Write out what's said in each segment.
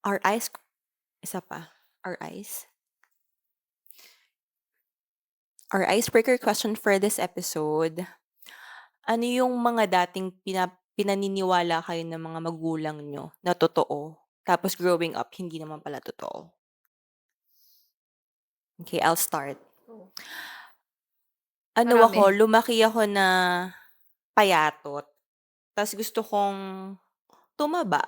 Our ice isa pa, our ice. Our icebreaker question for this episode, ano yung mga dating pinaniniwala kayo ng mga magulang niyo na totoo, tapos growing up hindi naman pala totoo? Okay, I'll start. Oh, Ano ako, marami. lumaki ako na payatot, ta's gusto kong tumaba.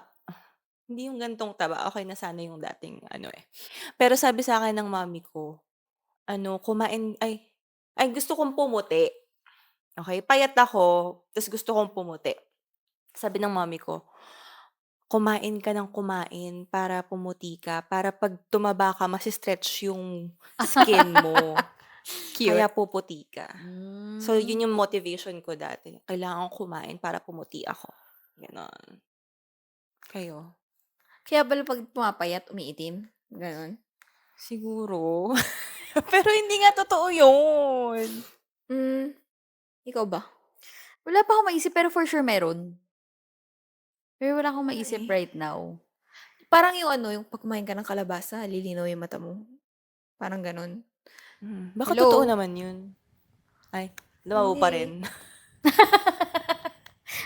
Hindi yung gan'tong taba, okey na sana yung dating ano, eh. Pero sabi sa'kin ng mommy ko, ano, kumain ay gusto kong pumuti, okey? Payat ako, ta's gusto kong pumuti. Sabi ng mommy ko, "Kumain ka ng kumain para pumuti ka, para 'pag tumaba ka mase-stretch yung skin mo, kaya Cute. puputi ka." So, Hmm. yun yung motivation ko dati, kailangan ko kumain para pumuti ako, gano'n. Kayo? Kaya pala 'pag pumapayat umiitim, gano'n? Siguro. Pero hindi nga totoo yun. Hmm, ikaw ba? Wala pa akong maisip pero for sure meron. Pero wala akong maisip Ay. right now. Parang yung ano, yung 'pag kumain ka ng kalabasa lilinaw yung mata mo, parang gano'n. Baka totoo Hello? naman yun. Ay, lumabo pa Hindi. rin.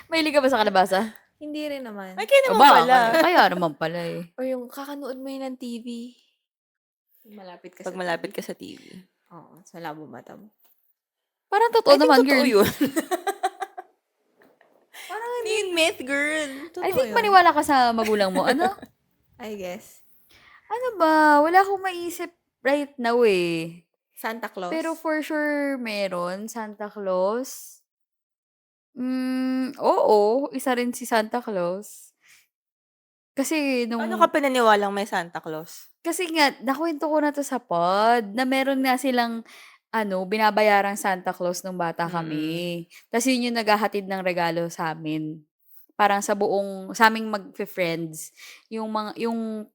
Mahilig ka ba sa kalabasa? Hindi rin Ay, naman. kayo O naman pala. baka kaya naman pala, eh. Or yung kakanood mo yun ng TV, malapit ka 'Pag sa malapit TV. ka sa TV. Oo, sa labo mata mo. Parang totoo I think naman, totoo girl. yun. Parang Hindi hindi. yun myth, girl. I Totoo think yun. maniwala ka sa magulang mo. Ano? I guess. Ano ba? Wala akong maisip right now, eh. Santa Claus? Pero for sure meron, Santa Claus. Oo, isa rin si Santa Claus. Kasi Paano ka pinaniwalang may Santa Claus? kasi nga nakuwento ko na 'to sa pod, na meron nga silang ano, binabayarang Santa Claus nung bata kami. Tas yun yung naghahatid ng regalo sa'min. Parang sa'ming magfe-friends, yung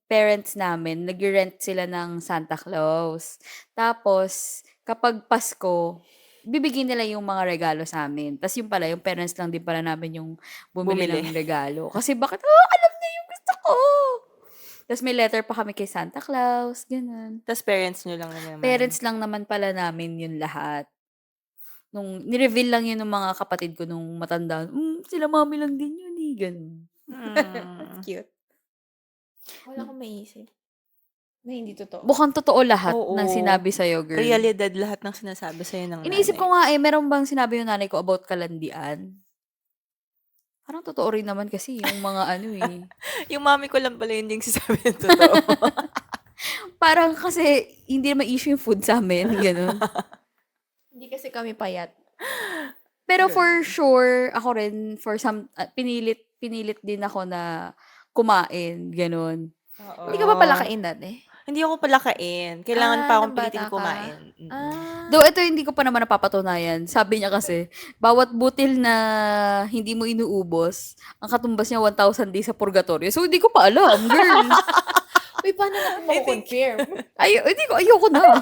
parents namin nagre-rent sila ng Santa Claus. Tapos kapag Pasko, bibigyan nila yung mga regalo sa'min. Tas yun pala, yung parents lang din pala namin yung bumili Bumili. ng regalo. Kasi bakit, alam niya yung gusto ko! Tas may letter pa kami kay Santa Claus, gano'n. Tas parents niyo lang naman. Parents lang naman pala namin yun lahat. Ni-reveal lang yun ng mga kapatid ko nung matanda, sila mommy lang din yun, eh, gano'n. Hmm. Cute. Wala akong maisip. Na hindi totoo. Mukhang totoo lahat ng Oo. sinabi sa'yo, girl. Realidad lahat ng sinasabi sa'yo ng Iniisip ko nanay. nga, meron bang sinabi yung nanay ko about kalandian? Parang totoo rin naman kasi yung mga ano, eh. Yung mommy ko lang pala yung nagsasabi ng totoo. Parang kasi hindi naman issue yung food sa'min, gano'n. Hindi kasi kami payat. Pero Ganun. for sure, ako rin pinilit din ako na kumain, gano'n. Oo. Hindi ka ba palakain dati? Hindi ako palakain. Kailangan pa akong Nung bata pilitin ka? kumain. Though ito hindi ko pa naman napapatunayan. Sabi niya kasi, bawat butil na hindi mo inuubos, ang katumbas niya 1,000 days sa purgatorio. So, hindi ko pa alam, girl. Uy, paano natin mako-confirm? Ayoko na.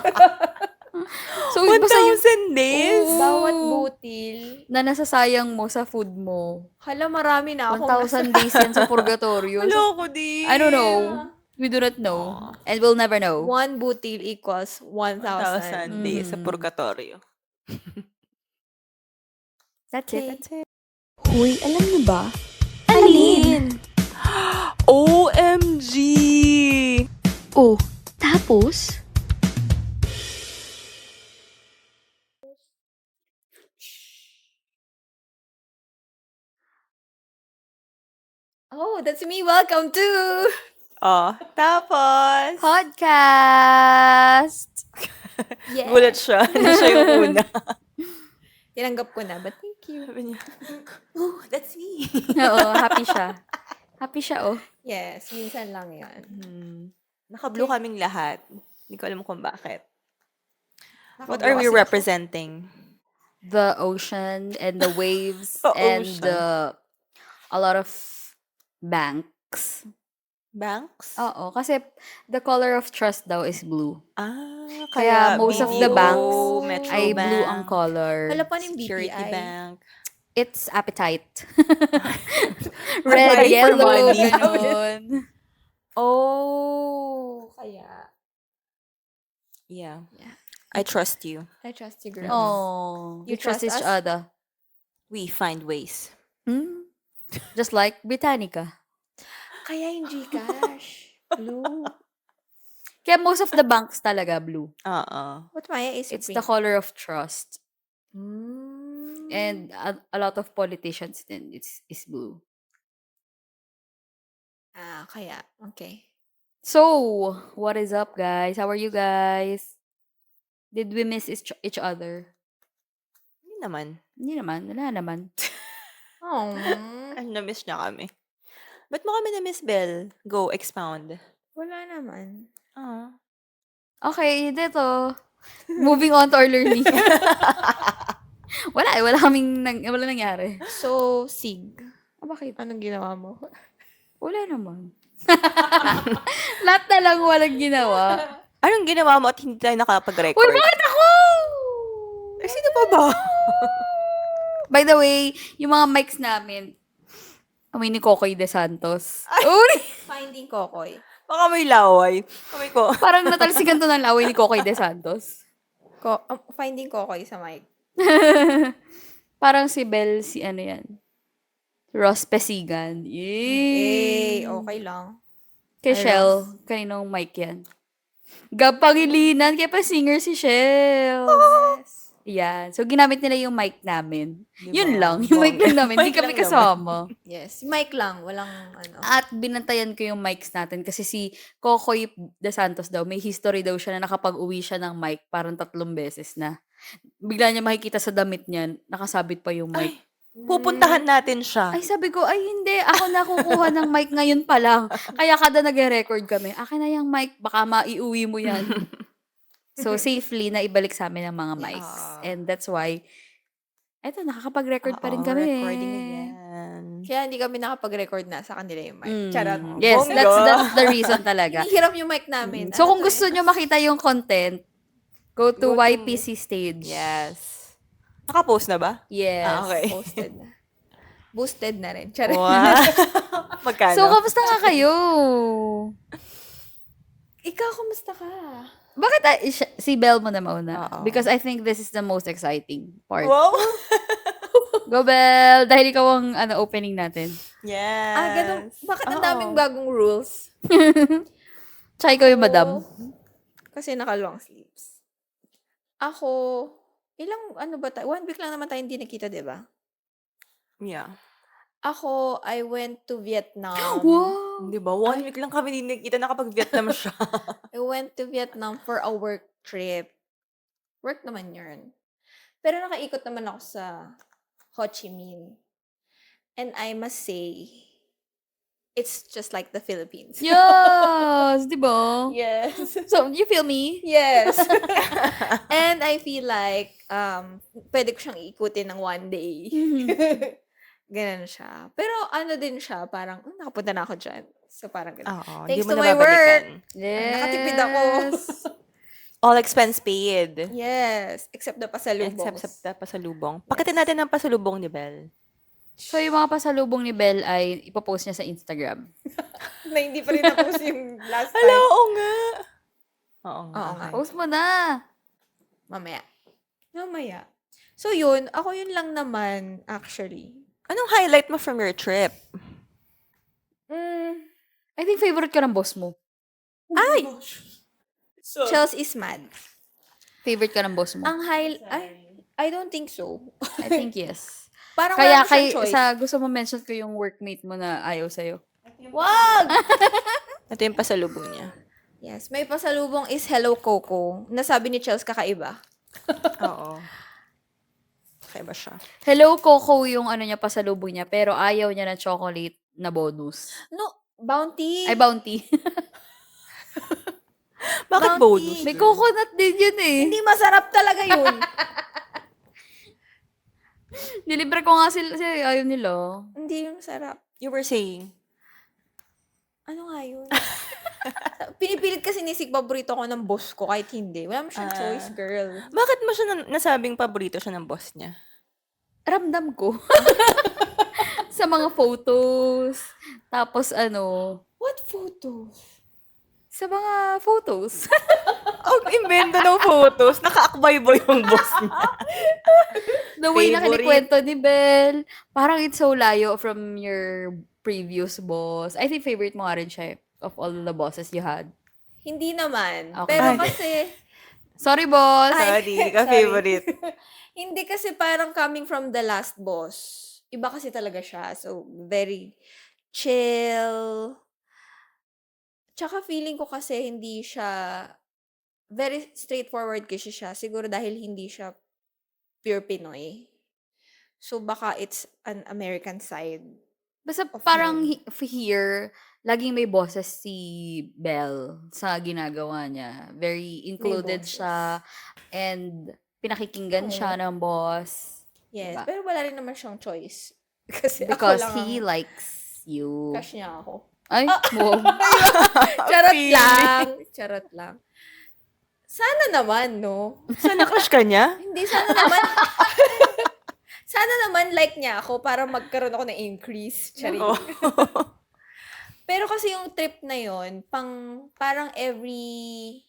So, basta yung 1,000 days? Oo. Bawat butil. na nasasayang mo sa food mo. Hala, marami na akong 1,000 days yan sa purgatorio. Wala So, ko din. I don't know. We do not know. And we'll never know. One butil equals 1,000. 1,000 days sa purgatorio. That's it. Hoy, alam niyo ba? Alin? OMG! Oh, tapos? Oh, that's me. Welcome to Oh, tapos, Podcast! Yeah. gulat siya na siya yung una. Tinanggap ko na, but thank you. Sabi niya, oh, that's me. Oo, happy siya. Happy siya, oh. Yes, minsan lang yan. Naka-blue kaming lahat. Hindi ko alam kung bakit. What Naka-blue are we kasi ako. representing? The ocean and the waves The and ocean. a lot of banks. Banks? Oo, kasi the color of trust daw is blue. Kaya most of the BDO, banks Metro ay Bank, blue ang color. Wala pa ng Security BPI. Bank. It's appetite. Appetite Red, for yellow, money. ganun. Oh, kaya. Yeah. Yeah. I trust you. I trust you, girl. Oh, You we trust trust each us? other. We find ways. Hmm? Just like Britannica. Kaya yung Gcash. Blue. Kaya most of the banks talaga blue. What Maya is It's Supreme? the color of trust. Mm. And a lot of politicians then is blue. Kaya. Okay. So, what is up, guys? How are you guys? Did we miss each other? Hindi naman. Hindi naman. Wala naman. Oh. Na-miss niya kami. Ba't mo kami na-miss, Belle? Go, expound. Wala naman. Ah. Okay, dito. Moving on to our learning. Wala nangyari. So, Sig. Bakit? Anong ginawa mo? Wala naman. Lahat na lang walang ginawa. Anong ginawa mo at hindi tayo Uy, nakapag-record? bakit ako? Eh, sino pa ba? By the way, yung mga mics namin, kami ni Kokoy De Santos. Uy! Finding Kokoy. Baka may laway. Kami ko. Parang natalsikan to ng laway ni Kokoy De Santos. Finding Kokoy sa mic. Parang si Belle, si ano yan? Ross Pesigan. Yay! Okay lang. Kay I Shell, kaninong mic yan? Gab Pangilinan, kaya pa singer si Shell. Yes. Yan. So, ginamit nila yung mic namin. Diba? Yun lang. Yung mic lang namin. Hindi Mic kami lang kasama. Yes. Mic lang. Walang ano. At binantayan ko yung mics natin kasi si Kokoy De Santos daw, may history daw siya na nakapag-uwi siya ng mic parang 3 beses na. Bigla niya makikita sa damit niya, nakasabit pa yung mic. Pupuntahan natin siya. Ay, sabi ko, ay hindi, ako nakukuha ng mic ngayon pa lang. Kaya kada nag-record kami, akin na yung mic, baka maiuwi mo yan. So, safely na ibalik sa amin ang mga mics. Yeah. And that's why, eto, nakakapag-record pa rin Oo, kami. recording again. Kaya hindi kami nakapag-record na sa kanila yung mic. Mm. Charot. Yes, Bongga. that's the reason talaga. Hinihiram yung mic namin. So, Ano kung to gusto nyo makita yung content, go to Go to- YPC stage. Yes. Naka-post na ba? Yes. Okay. Posted na. Boosted na rin. Charot. Wow. Magkano? So, kamusta nga kayo? Ikaw, kumusta ka? Bakit si Belle mo na mauna? Oo. Because I think this is the most exciting part. Wow. Go, Belle! Dahil ikaw ang opening natin. Yes. Ganun. Bakit ang Oo. daming bagong rules? Tsaka ikaw yung madam. Kasi naka-long sleeves. Ako, ano ba tayo? 1 week lang naman tayo hindi nakita, di ba? Yeah. Ako, I went to Vietnam. Wow! Di ba? 1 week lang kami din nakita nakapag-Vietnam siya. I went to Vietnam for a work trip. Work naman yun. Pero nakaikot naman ako sa Ho Chi Minh. And I must say, it's just like the Philippines. Yes! Di ba? Yes. So, you feel me? Yes. And I feel like, pwede ko siyang ikutin ng one day. Ganun siya. Pero ano din siya, parang, nakapunta na ako dyan. So parang ganun. Oo. Thanks di mo to na my babalikan. Yes. Nakatipid ako. All expense paid. Yes. Except the pasalubong. Except sa pasalubong. Pakitin natin ang pasalubong ni Belle. So, yung mga pasalubong ni Belle ay ipopost niya sa Instagram. Na hindi pa rin tapos yung last time. Hello, oo nga. Oo nga. Oo nga. Post mo na! Mamaya. So yun, ako yun lang naman, actually. Anong highlight mo from your trip? I think favorite ka ng boss mo. Ay! Chelsea is mad. Favorite ka ng boss mo. I don't think so. I think yes. Parang Kaya wala na siyang choice. gusto mo mention ko yung workmate mo na ayaw sa'yo. Wag! Ito yung pasalubong niya. Yes, may pasalubong is Hello Coco. Nasabi ni Chelsea kakaiba. Oo. Kakaiba siya. Hello Coco yung niya pasalubong niya, pero ayaw niya ng chocolate na bonus. No, Bounty. Ay, bounty. Bakit Bounty. bonus? May coconut din yun eh. Hindi masarap talaga yun. Nilibre ko nga sila kasi ayaw nila. Hindi yung masarap. You were saying? Ano nga yun? Pinipilit kasi ni Sig, paborito ko ng boss ko kahit hindi. Wala mo siyang choice, girl. Bakit mo siya nasabing paborito siya ng boss niya? Ramdam ko. Sa mga photos. Tapos What photos? Sa mga photos. Ang imbento ng photos, nakaakbay ba yung boss niya? The way na Favorite. kinikwento ni Belle, parang it's so layo from your previous boss. I think favorite mo nga rin siya of all the bosses you had. Hindi naman. Okay. Pero Ay. kasi, Sorry, boss! Sorry, hindi ka sorry. favorite. Hindi kasi parang coming from the last boss. Iba kasi talaga siya. So, very chill. Tsaka feeling ko kasi hindi siya, very straightforward kasi siya. Siguro dahil hindi siya pure Pinoy. So, baka it's an American side. Basta Of parang him. here, laging may boses si Belle sa ginagawa niya. Very included boses. siya and pinakikinggan siya ng boss. Yes. Diba? Pero wala rin naman siyang choice. Kasi Because ako lang he ang likes you. crush niya ako. Ay, wow. Charot Feeling. lang. Charot lang. Sana naman, no? Saan na-crush ka niya? Hindi, sana naman. Sana naman like niya ako para magkaroon ako ng increase. Charing. Oh. Pero kasi yung trip na yon parang every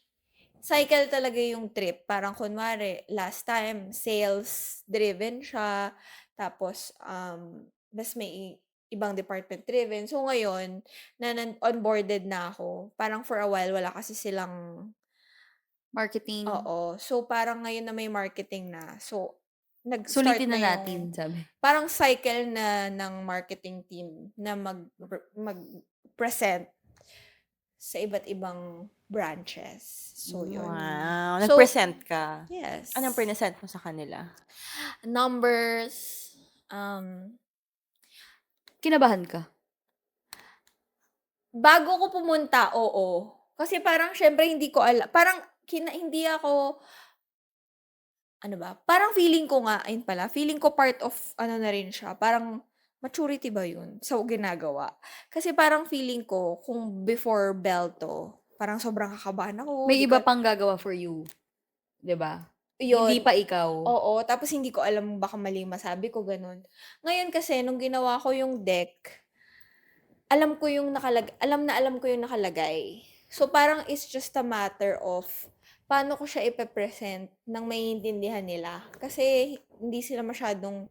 cycle talaga yung trip. Parang kunwari, last time, sales driven siya. Tapos, mas may ibang department driven. So, ngayon, na onboarded na ako, parang for a while, wala kasi silang, Marketing. oo. So, parang ngayon na may marketing na. So, nag-start Sulitin na na natin, yung, sabi. parang cycle na ng marketing team na mag-present sa iba't ibang branches. So, yun. Wow. So, Nag-present ka. Yes. Anong present mo sa kanila? Numbers, Kinabahan ka? bago ko pumunta, oo. Kasi parang syempre hindi ko alam, parang hindi ako, ano ba, parang feeling ko nga, ayun pala, feeling ko part of, ano na rin siya, parang maturity ba yun sa ginagawa? Kasi parang feeling ko, kung before Belto, parang sobrang kakabahan ako. May di iba ko- pang gagawa for you. 'Di ba? Yun. Hindi pa ikaw. Oo, tapos hindi ko alam, baka mali masabi ko, ganun. Ngayon kasi, nung ginawa ko yung deck, alam ko yung alam ko yung nakalagay. So, parang it's just a matter of paano ko siya ipe-present nang maiintindihan nila. Kasi, hindi sila masyadong,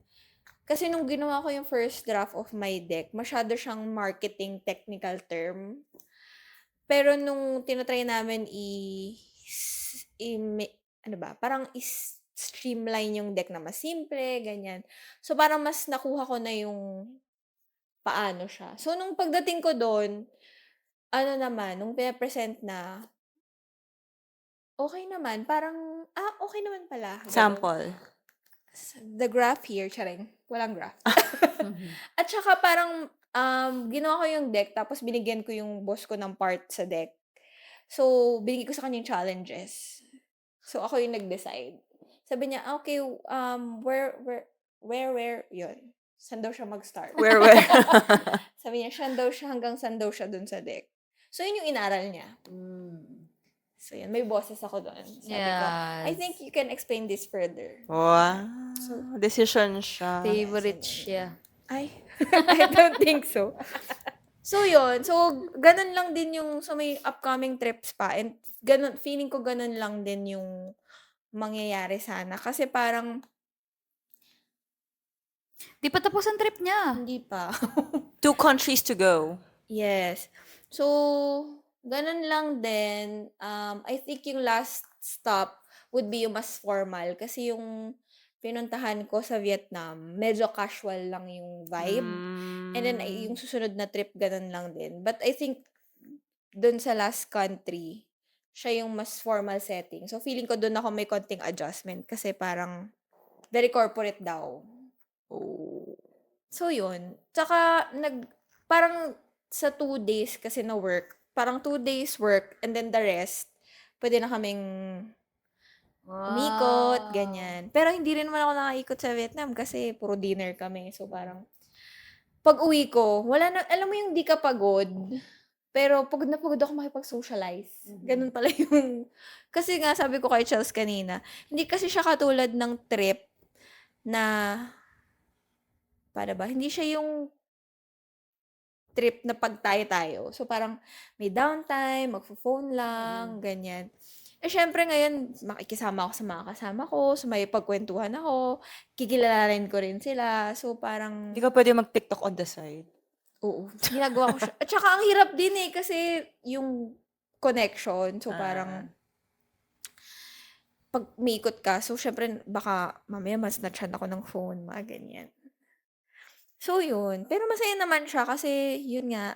kasi nung ginawa ko yung first draft of my deck, masyado siyang marketing technical term. Pero nung tinatry namin ano ba, parang streamline yung deck na mas simple, ganyan. So, parang mas nakuha ko na yung paano siya. So, nung pagdating ko doon, ano naman, nung pina-present na, okay naman. Parang, okay naman pala. Ganun. Sample. The graph here, charing. Walang graph. At saka parang, ginawa ko yung deck, tapos binigyan ko yung boss ko ng part sa deck. So, binigyan ko sa kanya yung challenges. So, ako yung nag-decide. Sabi niya, okay, where, yun. Saan daw siya mag-start? Where? Sabi niya, hanggang saan daw siya dun sa deck. So, yun yung inaral niya. So, yun. May boses ako doon. Sabi ko, I think you can explain this further. Wow. Decision siya. Favorite siya. Ay, I don't think so. So, yun. So, ganun lang din yung, so may upcoming trips pa. And ganun, feeling ko ganun lang din yung mangyayari sana. Kasi parang, Di pa tapos ang trip niya. hindi pa. 2 countries to go. Yes. So, ganun lang din. I think yung last stop would be yung mas formal. Kasi yung pinuntahan ko sa Vietnam, medyo casual lang yung vibe. And then, yung susunod na trip, ganun lang din. But I think, dun sa last country, siya yung mas formal setting. So, feeling ko dun ako may konting adjustment. Kasi parang, very corporate daw. So, yun. Tsaka, parang sa 2 days kasi na work, parang 2 days work, and then the rest, pwede na kaming umikot, ganyan. Pero hindi rin naman ako nakaikot sa Vietnam kasi puro dinner kami. So, parang, pag uwi ko, wala na, alam mo yung di ka pagod, pero pagod na pagod ako makipag-socialize. Ganun pala yung, kasi nga sabi ko kay Chels kanina, hindi kasi siya katulad ng trip na, para ba, hindi siya yung trip na tayo. So, parang may downtime, magfo-phone lang, ganyan. Eh, syempre ngayon, makikisama ako sa mga kasama ko, so may pagkwentuhan ako, kikilalanin ko rin sila. So, parang, Hindi ka pwede mag-TikTok on the side. oo, ginagawa ko siya. At saka, ang hirap din eh, kasi yung connection. So, parang, pag umiikot ka, so, syempre, baka mamaya mas na-chat ako ng phone, mga ganyan. So, yun. Pero masaya naman siya kasi, yun nga,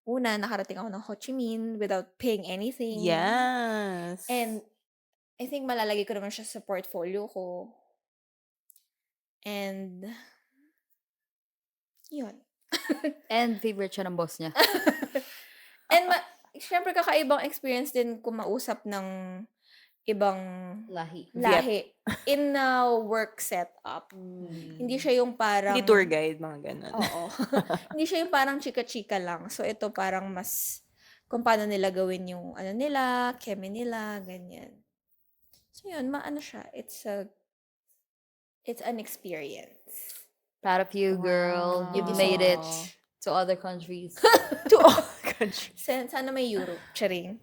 una, nakarating ako ng Ho Chi Minh without paying anything. Yes. And, I think malalagay ko naman siya sa portfolio ko. And, yun. And favorite siya ng boss niya. And, syempre, kakaibang experience din kung mausap ng ibang Lahi. lahi in a work setup. Hindi siya yung parang... Hindi tour guide, mga ganun. Oo. Hindi siya yung parang chika-chika lang. So, ito parang mas kung paano nila gawin yung ano nila, keme nila, ganyan. So, yun, maano siya. It's an experience. Proud of you, girl. Wow. You've Thank you so made it much. to other countries. To all countries. Sana may Europe. Charing.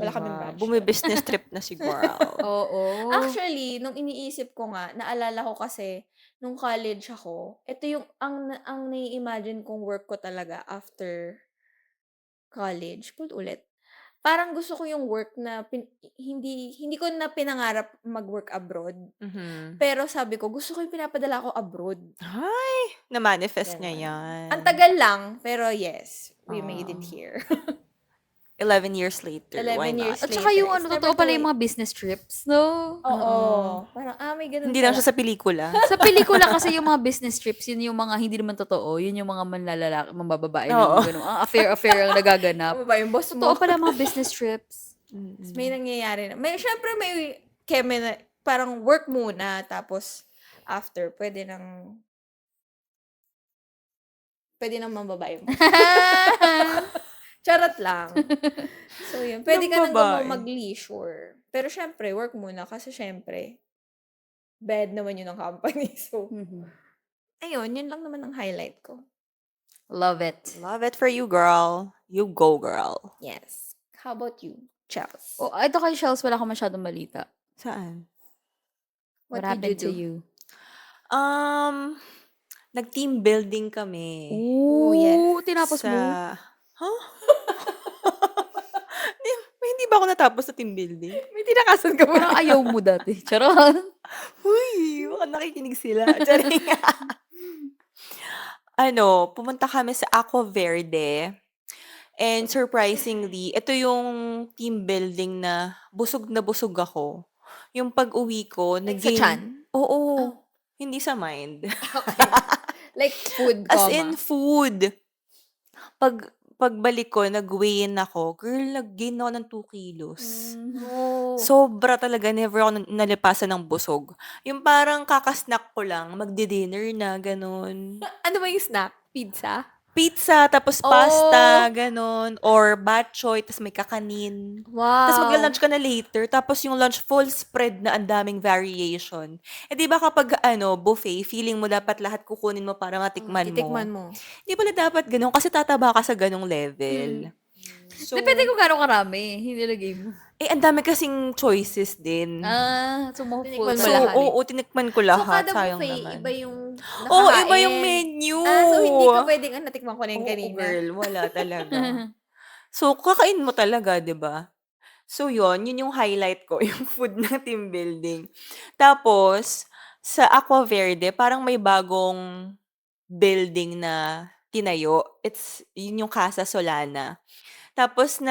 Wala kaming budget. Bumi-business trip na si girl. Oo. Actually, nung iniisip ko nga, naalala ko kasi, nung college ako, ito yung, ang nai-imagine kong work ko talaga after college. Ulit. Parang gusto ko yung work na hindi ko na pinangarap mag-work abroad. Mhm. Pero sabi ko, gusto ko yung pinapadala ko abroad. Ay, na-manifest niya Ganon. yan. Ang tagal lang, pero yes, we made it here. 11 years later. 11 Why years not? At saka later, yung it's ano, never totoo pala too yung late. mga business trips, no? Oo. Parang, may ganun Hindi lang pala. siya sa pelikula. Sa pelikula kasi yung mga business trips, yun yung mga hindi naman totoo. Yun yung mga manlalalaki, mambababae na Oo. yung gano'n. Ang affair ang nagaganap. Ano ba yung boss mo? Totoo pala mga business trips. May nangyayari na. Syempre may keme na, parang work muna, tapos after, pwede nang mambabae mo. Charot lang. So, yun. Pwede ka nang Mambabae. mag-leisure. Pero syempre, work muna kasi syempre, bed naman yun ng company. So, ayun, yun lang naman ang highlight ko. Love it. Love it for you, girl. You go, girl. Yes. How about you, Chels? Oh, ito kay Shells, wala ka masyadong balita. Saan? What, What did happened you to do? you? Nag-team building kami. Oh, yes. tinapos mo? Huh? Hindi ba ako natapos sa team building? May tinakasan ka Parang ayaw mo dati. Charot. Uy, baka nakikinig sila. Charing. Pumunta kami sa Aqua Verde. And surprisingly, ito yung team building na busog ako. Yung pag-uwi ko, Like sa chan? Oo. Hindi sa mind. Okay. Like food, As comma. in food. Pagbalik ko, nag-weigh-in ako. Girl, nag-gain ako ng 2 kilos. No. Sobra talaga. Never ako nalipasan ng busog. Yung parang kakasnack ko lang, magdi-dinner na, ganun. Ano ba yung snack? Pizza? Pizza, tapos pasta, ganun. Or batchoy, tapos may kakanin. Wow. Tapos magla-lunch ka na later, tapos yung lunch full spread na ang daming variation. Eh di ba kapag buffet, feeling mo dapat lahat kukunin mo para matikman mo. Titikman mo. Hindi pala dapat ganun kasi tataba ka sa ganung level. So, Depende kung gano'ng karami. Hindi nilagay mo. ang dami kasing choices din. So mo Tinikman mo So, lahat. oo, tinikman ko So, lahat. kada Sayang buffet, naman. iba yung Oo, iba nakakain. yung menu. So hindi ka pwedeng, natikman ko na yung Oo, kanina. girl, wala talaga. So, kakain mo talaga, 'di ba? So, yun yung highlight ko, yung food ng team building. Tapos, sa Aqua Verde, parang may bagong building na tinayo. Yun yung Casa Solana. Tapos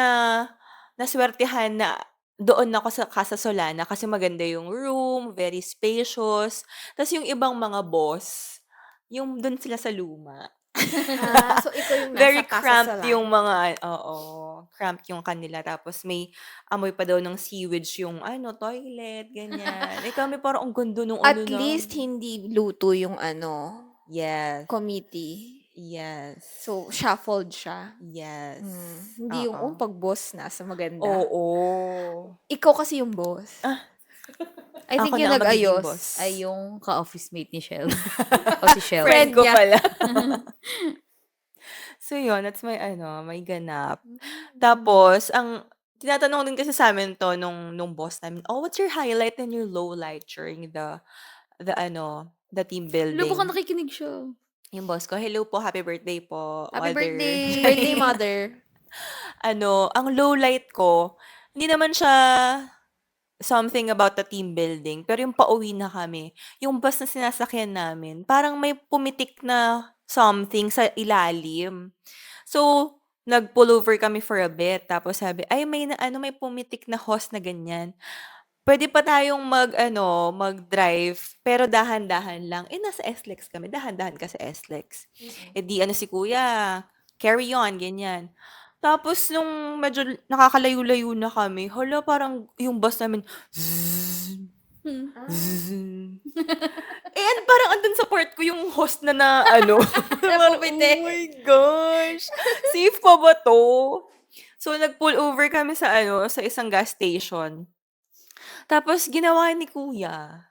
naswertehan na doon ako sa Casa Solana kasi maganda yung room, very spacious. Tapos yung ibang mga boss, yung doon sila sa luma. So ikaw yung nasa Very Casa cramped Solana. yung mga, cramped yung kanila. Tapos may amoy pa daw ng sewage yung toilet, ganyan. Kami parang ang ganda nung At na. least hindi luto yung Yes. committee. Yes. So shuffled siya. Yes. Hindi yung Oo. pag boss nasa maganda. Oo. Ikaw kasi yung boss. I think Ako yung na ang magiging nag-ayos boss. ay yung ka-office mate ni Shell. O si Shell. Friend ko niya. pala. So yun, that's my ano, may ganap. Mm. Tapos tinatanong din kasi sa'min 'to nung boss namin, "Oh, what's your highlight and your lowlight during the team Hala, baka building?" nakikinig siya. Yung boss ko, "Hello po, happy birthday po, Happy mother." Birthday, birthday! mother. Ang lowlight ko, hindi naman siya something about the team building, pero yung pauwi na kami, yung bus na sinasakyan namin, parang may pumitik na something sa ilalim. So, nag-pullover kami for a bit, tapos sabi, "Ay, may pumitik na hose na ganyan. Puwede pa tayong mag-drive, pero dahan-dahan lang." Eh, nasa SLEX kami, dahan-dahan ka sa SLEX. Eh, di si kuya, "Carry on," ganyan. Tapos nung medyo nakakalayo-layo na kami, hala parang yung bus namin, zzz, Ah. zzz. Parang andun sa part ko yung host na parang, Napupitik. "Oh my gosh, safe pa ba 'to?" So, nag-pull over kami sa isang gas station. Tapos ginawa ni kuya,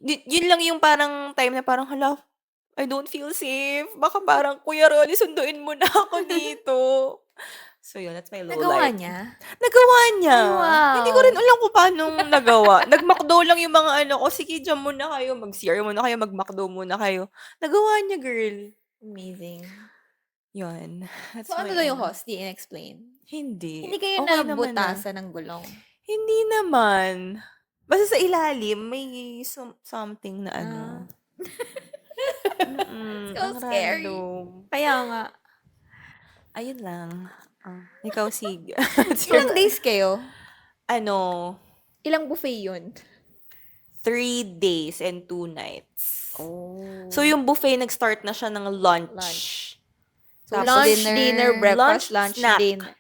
yun lang yung parang time na parang, hala, I don't feel safe. Baka parang, "Kuya Ronnie, sunduin mo na ako dito." So yun, that's my Nagawa lowlight. niya? Nagawa niya. Ay, Hindi ko rin wow! alam kung paanong nagawa. Nag-McDo lang yung mga ko, "Sige, diyan muna kayo, mag-CR muna kayo, mag-McDo muna kayo." Nagawa niya, girl. Amazing. Yun, that's So, ano my daw yung host? Di in-explain? Hindi. Hindi kayo Okey naman na. nabutasan ng gulong? Hindi naman. Basta sa ilalim may something na Ah. So ang scary. random. Kaya nga. Ayun lang. Ikaw, Sig. Ilang days kayo? Ilang buffet yun? 3 days and 2 nights. Oh. So, yung buffet nag-start na siya ng lunch. Lunch. So, Tapos lunch, dinner. dinner, breakfast, Lunch, lunch, snack. dinner.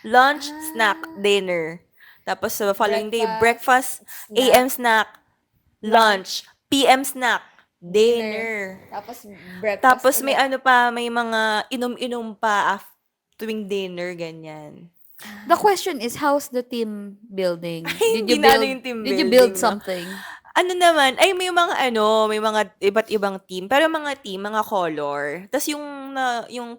Lunch, Ah. snack, dinner. Tapos sa following day, Breakfast, breakfast, AM snack, lunch, PM snack, dinner. dinner. Tapos breakfast Tapos may ulit. may mga inom-inom pa tuwing dinner, ganyan. The question is, how's the team building? Did Hindi you na build yung team did you building, build no? something? May mga iba't ibang team. Pero mga team, mga color. Tas yung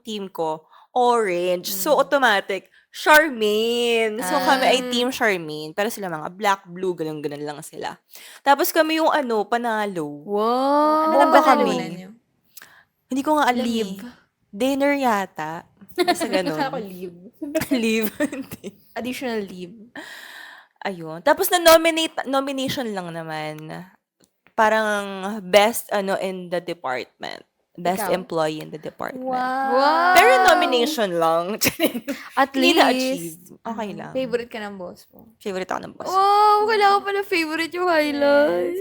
team ko, orange. So, automatic, Charmaine. So, kami ay Ah. team Charmaine. Pero sila mga black, blue, ganun lang sila. Tapos kami yung Ano panalo. Wow! na Bongga panalunan kami. niyo? Hindi ko nga alam Leave. Dinner yata. Basta Akala ko ganun. leave. Leave. Hindi. Additional leave. Ayun. Tapos nomination lang naman. Parang best in the department. Best Ikaw? employee in the department. Wow! Pero nomination lang. At Hindi least. na-achieve. Okay lang. Favorite ka ng boss mo? Favorite ako ng boss. Wow! Kailangan pala favorite yung highlight.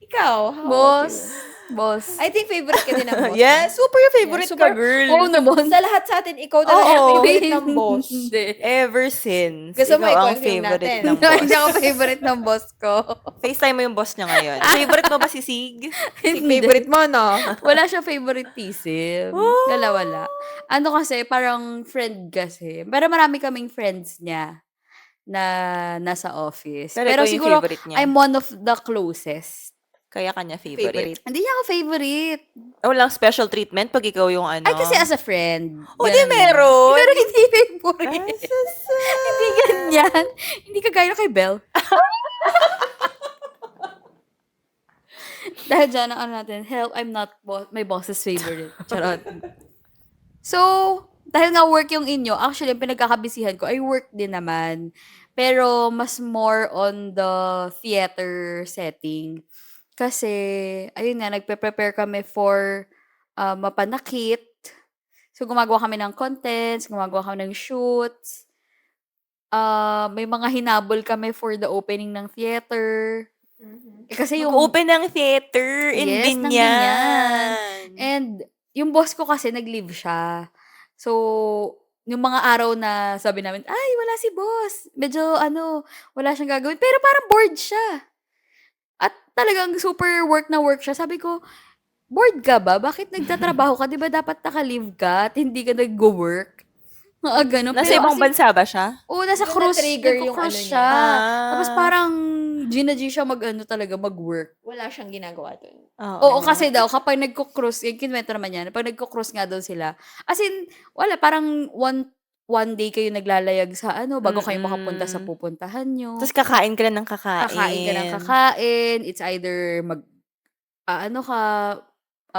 Ikaw, how about Boss. you? Boss. I think favorite ka din ng boss. Yes, super yung favorite Yeah, super. ka, girl. Oo naman. Sa lahat sa atin, ikaw talaga yung Oo. favorite ng boss. Hindi. Ever since. Gusto mo ikaw ang i-confirm favorite natin? ng boss. Hindi ako favorite ng boss ko. FaceTime mo yung boss niya ngayon. Favorite mo ba si Sig? Si favorite mo, no? Wala siya favoritism. Oh. Wala. Ano kasi, parang friend kasi. Pero marami kaming friends niya na nasa office. Pero Pero ikaw yung siguro, favorite niya. I'm one of the closest. Kaya kanya favorite. Hindi niya ako favorite. Walang special treatment pag ikaw yung Ay, kasi as a friend. O, di Ganun. meron. Pero hindi favorite. Ay, sasa. Hindi ganyan. Hindi kagaya kay Belle. Dahil dyan ang natin, help, I'm not my boss's favorite. Charot. So, dahil nga work yung inyo, actually, ang pinagkakabisihan ko ay work din naman. Pero, mas more on the theater setting. Kasi, ayun nga, nagpe-prepare kami for mapanakit. So, gumagawa kami ng contents, gumagawa kami ng shoots. May mga hinabol kami for the opening ng theater. Kasi yung Mag-open ng theater in Yes, ng Binyan. And yung boss ko kasi nag-leave siya. So, yung mga araw na sabi namin, ay, wala si boss. Medyo, wala siyang gagawin. Pero parang bored siya. At talagang super work na work siya. Sabi ko, bored ka ba? Bakit nagtatrabaho ka? Di ba dapat naka-leave ka at hindi ka nag-work? Gano'n. Nasa Pero ibang as in bansa ba siya? oo, nasa Doon cruise, na-trigger yung ano nagko-cruise niya. siya. Tapos Ah, parang G siya mag-ano talaga, mag-work. Wala siyang ginagawa dun. Oo, oo. kasi daw kapag nagko-cruise, yung kinuwento naman niya, 'pag nagko-cruise nga daw sila, as in wala, parang one day kayo naglalayag sa ano, bago kayo makapunta sa Mm. pupuntahan niyo. Tas kakain ka lang ng Kakain ka ng kakain. kakain, it's either ano ka,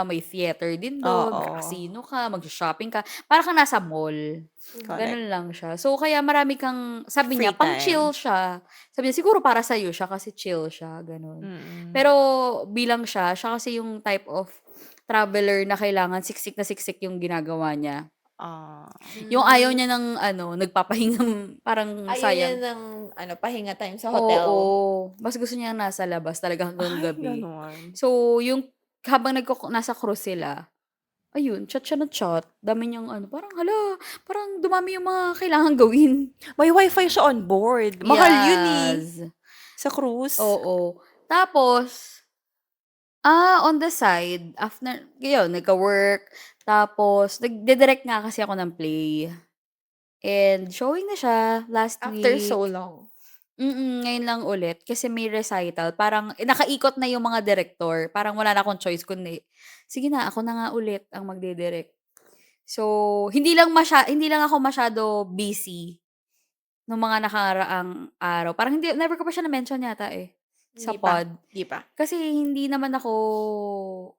may theater din dun, Oo, ka-casino ka, shopping ka, para kang nasa mall. correct. Gano'n lang siya. So, kaya marami kang sabi niya Free pang-chill time. siya. Sabi niya siguro para sa'yo siya kasi chill siya, gano'n. Mm. Pero bilang siya kasi yung type of traveler na kailangan siksik na siksik yung ginagawa niya. Ah, Yung ayaw Hmm. niya ng ano, nagpapahingang parang Ayaw niya sayang. ng pahinga time sa Oo, hotel. mas gusto niya nasa labas talaga hanggang ay gabi. gano'n. So, yung habang nasa cruise sila, ayun, chat siya ng chat, dami niyang ano, parang hala, parang dumami yung mga kailangang gawin. May wifi siya on board, mahal yun, eh, Yes, sa cruise. oo. Tapos, on the side, after yun, nagka-work, tapos nagdidirect nga kasi ako ng play. And showing na siya last After so week. long. Ngayon lang ulit kasi may recital parang nakaikot na yung mga direktor, parang wala na akong choice kundi, sige na ako na nga ulit ang magdidirect. So, hindi lang ako masyado busy nung mga nakaraang araw, parang never ko pa siya na-mention yata, eh, sa Hindi pa? pod. Hindi pa? Kasi hindi naman ako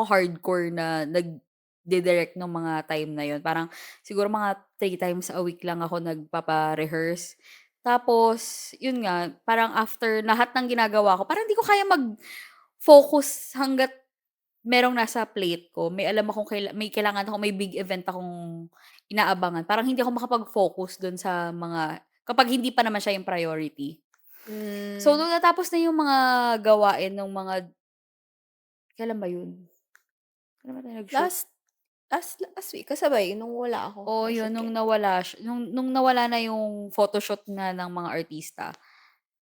hardcore na nagdi-direct nung mga time na yun, parang siguro mga 3 times a week lang ako nagpapa-rehearse. Tapos yun nga, parang after lahat ng ginagawa ko, parang hindi ko kaya mag-focus hangga't merong nasa plate ko. May alam akong may kailangan ako, may big event akong inaabangan. Parang hindi ako makapag-focus dun sa mga kapag hindi pa naman siya yung priority. So, Hmm. nung natapos na yung mga gawain nung mga kailan ba yun? Kailan ba tayo nag-shoot? Last last week kasabay nung wala ako Oo, yun nag-shoot nung kayo. nawala na yung photoshoot nga ng mga artista,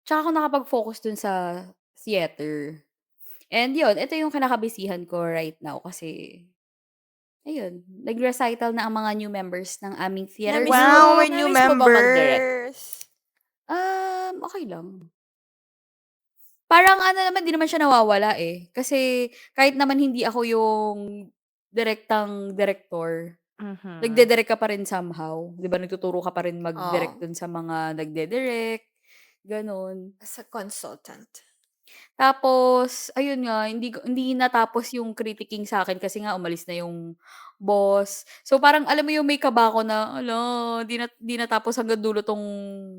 tsaka ako nakapag-focus dun sa theater. And yun, ito yung kinaka-busyhan ko right now kasi ayun, nag-recital na ang mga new members ng aming theater Na-miss mo group. Wow, we're new na-miss mo ba mag-direct? members. Okey lang. Parang ano naman, 'di naman siya nawawala, eh. Kasi kahit naman hindi ako yung direktang direktor, Mhm. nagde-direct ka pa rin somehow, 'di ba, nagtuturo ka pa rin mag-direct Oo, dun sa mga nagde-direct, gano'n. as a consultant. Tapos ayun nga, hindi natapos yung critiquing sa'kin kasi nga umalis na yung boss. So, parang alam mo yung may kaba ako na, hala, 'di natapos hanggang dulo 'tong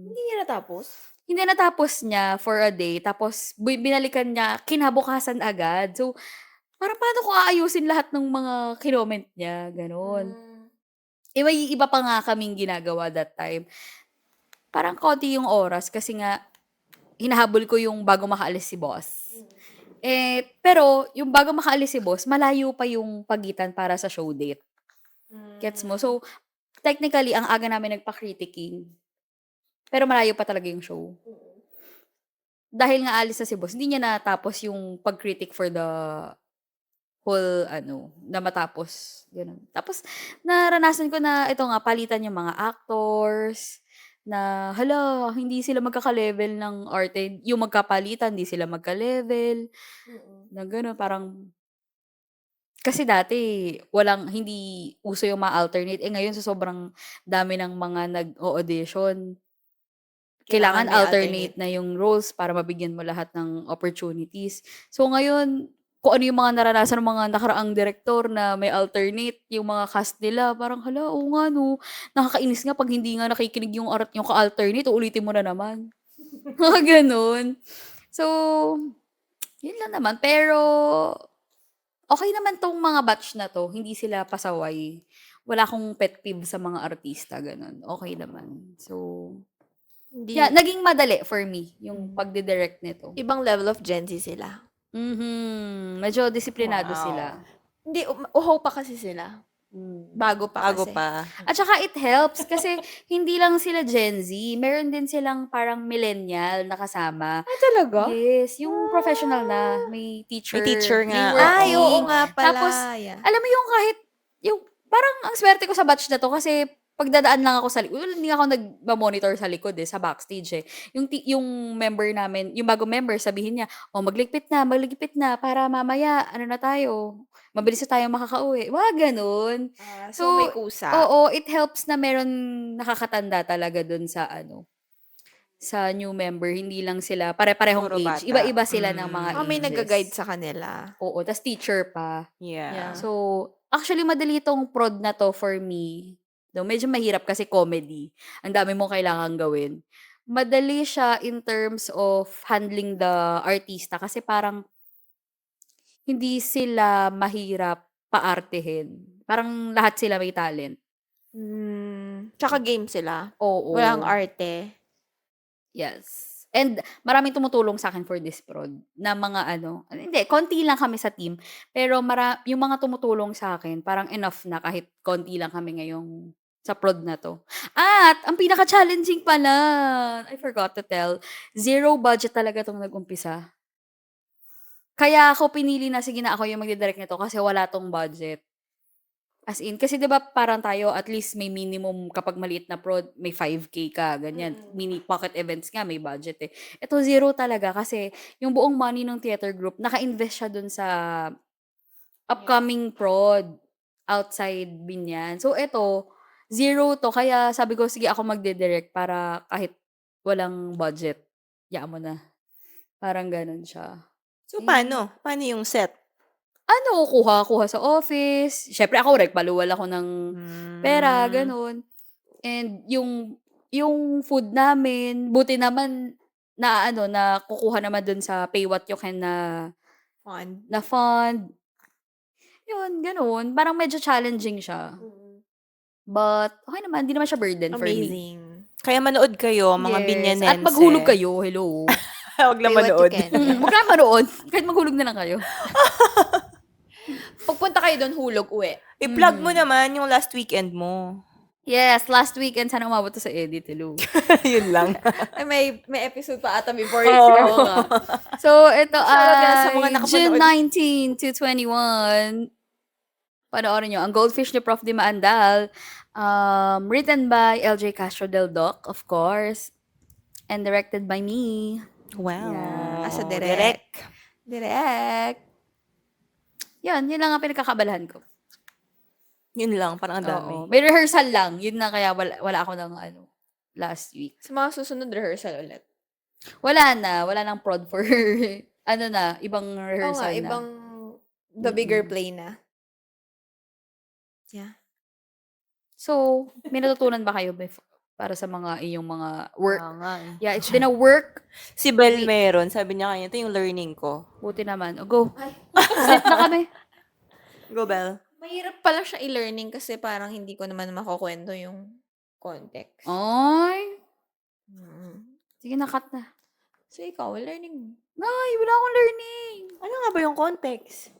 Hindi niya natapos? hindi natapos niya for a day tapos binalikan niya kinabukasan agad. So, parang paano ko aayusin lahat ng mga kinoment niya, gano'n. Hmm. Eh, may iba pa nga kaming ginagawa that time. Parang konti yung oras kasi nga hinahabol ko yung bago makaalis si boss. Pero yung bago makaalis si boss, malayo pa yung pagitan para sa show date, gets mo? Hmm. So, technically ang aga namin nagpa-critiquing, pero malayo pa talaga yung show. Dahil nga alis na si boss, hindi niya natapos yung pag-critic for the whole ano, na matapos, gano'n. Tapos naranasan ko na ito nga palitan yung mga actors, na hala, hindi sila magkaka-level ng arte, yung magkapalitan hindi sila magka-level, Mm. na gano'n. Parang kasi dati hindi uso yung mga alternate, eh, ngayon sa sobrang dami ng mga nag-o-audition, Kailangan kailangan may alternate alternate. na yung roles para mabigyan mo lahat ng opportunities. So ngayon, kung ano yung mga naranasan ng mga nakaraang direktor na may alternate yung mga cast nila, parang hala, oo nga 'no, nakakainis nga 'pag hindi nga nakikinig yung ka-alternate, uulitin mo na naman, mga gano'n. So, yun lang naman, pero okey naman 'tong mga batch na 'to, hindi sila pasaway. Wala akong pet peeve sa mga artista, gano'n, okey naman. So, Hindi naging madali for me yung hmm, pagdi-direct nito. ibang level of Gen Z sila. Medyo disiplinado sila. Wow, Hindi, uhaw pa kasi sila. Hmm. Bago pa bago kasi. pa. At saka it helps kasi hindi lang sila Gen Z, meron din silang parang millennial na kasama. Ah, talaga? Yes, yung professional na, Ah. may May teacher, teacher may nga, Ay, oo working. oo. nga Tapos pala, yeah. alam mo yung kahit yung parang ang swerte ko sa batch na 'to kasi pagdadaan lang ako sa likod, well, hindi ako nagma-monitor sa likod sa backstage yung member namin, yung bagong member sabihin niya, "Oh, magligpit na para mamaya ano na tayo, mabilis na tayong makakauwi." Mga gano'n. So may So, kusa. oo, it helps na meron nakakatanda talaga dun sa sa new member. Hindi lang sila pare-parehong Puro age. bata. Iba-iba sila ng mga Baka may nagga-guide ages. sa kanila. Oo, tas teacher pa. Yeah. So, actually madali 'tong prod na 'to for me. Though medyo mahirap kasi comedy. Ang dami mong kailangang gawin. Madali siya in terms of handling the artista kasi parang hindi sila mahirap paartehin. Parang lahat sila may talent. Tsaka game sila. Walang Oo. arte. Yes. And maraming tumutulong sa'kin for this prod na mga hindi, konti lang kami sa team, pero yung mga tumutulong sa'kin parang enough na kahit konti lang kami ngayong sa prod na 'to. At ang pinaka-challenging pala, I forgot to tell, zero budget talaga 'tong nag-umpisa. Kaya ako pinili na, sige na ako yung magdi-direct nito kasi wala 'tong budget. As in, kasi 'di ba parang tayo at least may minimum kapag maliit na prod, may 5K ka, ganyan. Mini pocket events nga may budget Ito zero talaga kasi yung buong money ng theater group naka-invest siya dun sa upcoming prod outside Binyan. So eto, zero 'to kaya sabi ko, sige ako magdi-direct para kahit walang budget, hayaan mo na. Parang gano'n siya. So, Ayun. paano? Paano yung set? Kuha sa office. Siyempre ako nagpaluwal ako ng pera, Hmm. gano'n. And yung food namin, buti naman nakukuha naman dun sa pay what you can Fun. na fund. Yun, gano'n. Parang medyo challenging siya. But okey naman, hindi naman siya burden for me. Amazing. Kaya manood kayo, mga Yes, Binyanense. at maghulog kayo, hello. Huwag lang Pay what you manood. can. Huwag kayong manood, kahit maghulog na lang kayo. Pagpunta kayo doon, hulog, uwi. I-plug mo naman yung last weekend mo. Yes, last weekend sana umabot 'to sa edit, hello. Yun lang. Ay, may episode pa ata before Oo. yun. Oo nga. So, ito Shoutout nga sa ay mga June nakapanood. 19 to 21. Panoorin niyo, Ang Goldfish ni Prof. Dimaandal. Written by LJ Castro del Doc, of course. And directed by me. Wow. Yeah. As a Direct. Direct. Yun lang ang pinagkakabalahan ko. Yun lang, parang ang dami. Oo. May rehearsal lang. Yun na kaya wala ako ng last week. Sa mga susunod rehearsal ulit. Wala nang prod for ibang Oo rehearsal nga, na. ibang the bigger play na. Yeah. So, may natutunan ba kayo para sa mga iyong mga work? Oo nga eh. Yeah, it's been a work. Si Belle meron, sabi niya kanya, ito yung learning ko. Buti naman. O, go. Set na kami. Go, Belle. Mahirap pala siya i-learning kasi parang hindi ko naman makukwento yung context. Ay. Mm. Sige na, cut na. So, ikaw, learning mo. Ay, wala akong learning. Ano nga ba yung context?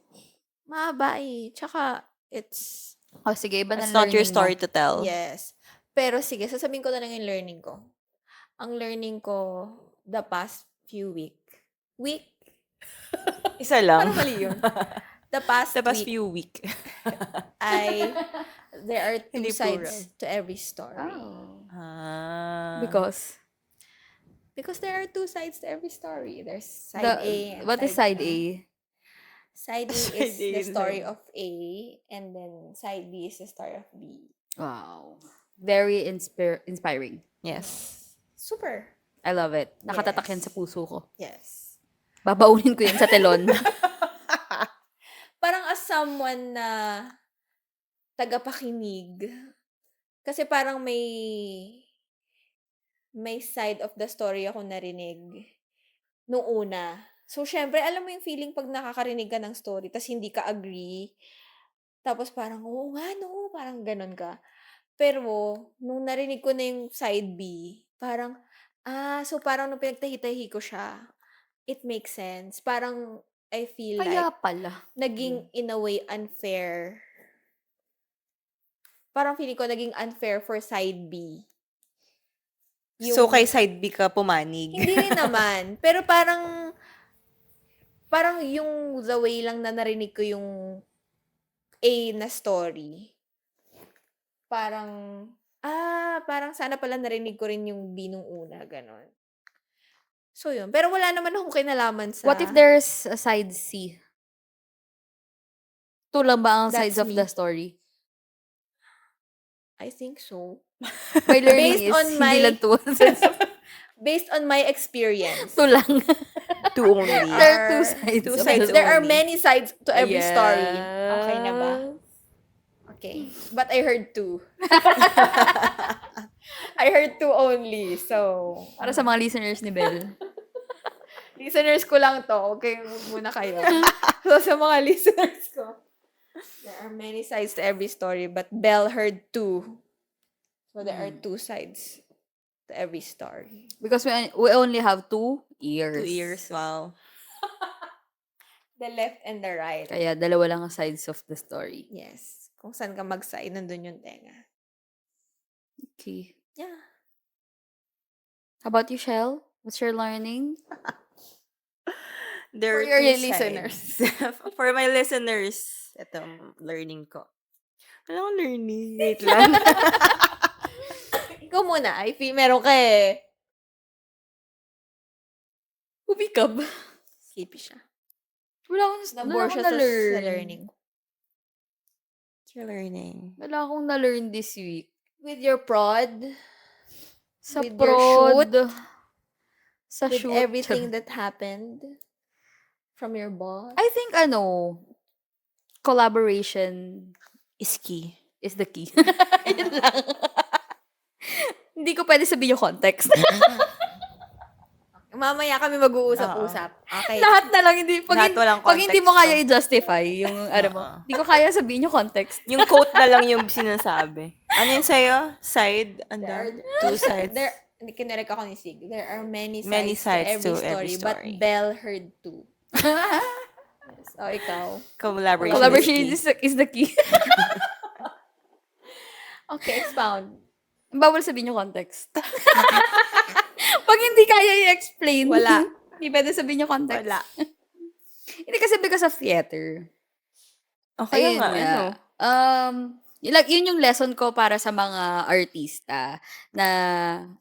Mahaba eh. Tsaka, it's, Oh, sige, iba na It's not your learning story mo. to tell. yes. Pero sige, sasabihin ko na lang yung learning ko. Ang learning ko the past few week? Isa lang. Parang mali yun. The past few week. there are two Hindi sides to every story. Oh. Because? Because there are two sides to every story. There's side The- A and what is side A? Side A Side is A the is story like- of A, and then side B is the story of B. Wow. Very inspiring. Yes. Super. I love it. Nakatatak yan Yes. sa puso ko. Yes. Babaunin ko yan sa telon. Parang as someone na tagapakinig, kasi parang may side of the story ako narinig nung una. So, syempre, alam mo yung feeling pag nakakarinig ka ng story, tas hindi ka agree, tapos parang, oo nga, no, parang ganun ka. Pero, nung narinig ko na yung side B, parang, so parang nung pinagtahi-tahi ko siya, it makes sense. Parang, I feel Kaya like, pala. naging in a way unfair. Parang feeling ko naging unfair for side B. So, kay side B ka pumanig. Hindi rin naman. Pero parang yung the way lang na narinig ko yung A na story, parang Parang sana pala narinig ko rin yung B nung una, gano'n. So, yun. Pero wala naman akong kinalaman What if sa there's a side C? 2 lang ba ang sides That's of the Me. story? I think so. My learning Based is on hindi lang my 2 ang sides of based on my experience. 2 lang. Two There only. There are 2 are sides Two of sides the there are only. many sides to every story. Okay na ba? Yes. Okay. But I heard 2. I heard 2 only. So, Para sa mga listeners ni Belle. listeners ko lang to. Okay, muna kayo. So, sa mga listeners ko, there are many sides to every story, but Belle heard 2. So, there are 2 sides to every story. Because we only have 2 2 ears. years, wow. The left and the right. Kaya dalawa lang ang sides of the story. Yes. Kung saan ka mag-side, nandun yung tenga. Okay. Yeah. How about you, Shell? What's your learning? There For are your two listeners. sides. For my listeners, ito ang learning ko. Wala akong learning. Wait lang. Ikaw muna. I feel meron ka eh. Humikab. Sleepy siya. Wala akong Nabore siya na-learn. sa learning. What's your learning? Wala akong na-learn this week. With your prod, Sa with your prod. shoot, Sa with shoot. everything that happened from your boss. I think collaboration Is key. is the key. Yun lang. Hindi ko pwede sabihin yung context. Mamaya kami mag-uusap-usap. Okay. Lahat na lang, hindi. Lahat walang pag hindi mo context kaya to. i-justify yung, mo, Oo. hindi ko kaya sabihin yung context. Yung quote na lang yung sinasabi. Ano yun sa'yo? Side? There Ano? are Two sides. Kinarek ako ni Sig. There are many Many sides, sides to to every every but story. Belle heard 2. Yes. O, ikaw. Collaboration, Collaboration is key. is the key. Okay, expound. Bawal sabihin yung context. Pag hindi kaya i-explain, Wala. Hindi pwede sabihin yung context. Wala. Hindi kasi because of theater. Okay Ayun nga, nga. ano? Yun yung lesson ko para sa mga artista na,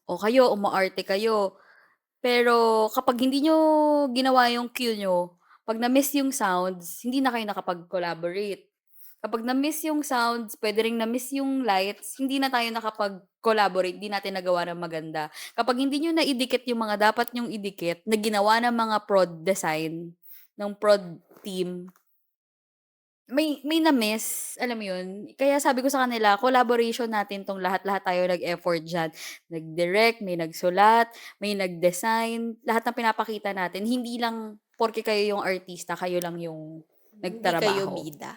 kayo, umaarte kayo. Pero kapag hindi nyo ginawa yung cue nyo, pag na-miss yung sounds, hindi na kayo nakapag-collaborate. Kapag na-miss yung sounds, pwede ring na-miss yung lights, hindi na tayo nakapag-collaborate, hindi natin nagawa ng maganda. Kapag hindi nyo naidikit yung mga dapat nyong idikit, na ginawa ng mga prod design, ng prod team, may na-miss, alam mo yun? Kaya sabi ko sa kanila, collaboration natin 'tong lahat-lahat tayo nag-effort diyan. Nag-direct, may nagsulat, may nag-design, lahat ng pinapakita natin. Hindi lang porke kayo yung artista, kayo lang yung Hindi kayo nagtrabaho. bida.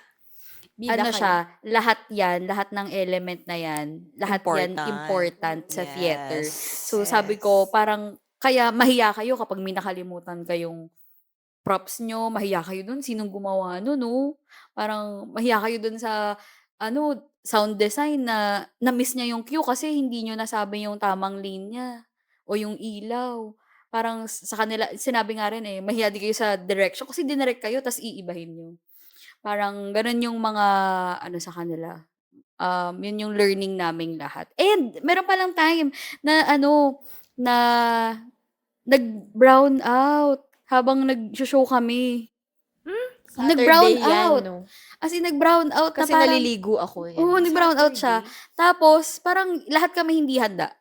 Bida Ano kayo. siya, lahat yan, lahat ng element na yan, lahat yan important sa theater. So sabi ko, parang, kaya mahiya kayo kapag may nakalimutan kayong props nyo, mahiya kayo dun, sinong gumawa nun, no? Parang mahiya kayo dun sa, sound design na na-miss niya yung cue kasi hindi nyo nasabi yung tamang linya o yung ilaw. Parang sa kanila, sinabi nga rin mahiya di kayo sa direction kasi dinirect kayo tas iibahin nyo. Parang ganun yung mga, sa kanila. Yun yung learning naming lahat. And meron palang time na na nag-brown out habang nag-show kami. Nag-brown Saturday yan, out. no? As in, nag-brown out Kasi na parang, naliligo ako eh. oo, nag-brown out siya. Tapos, parang lahat kami hindi handa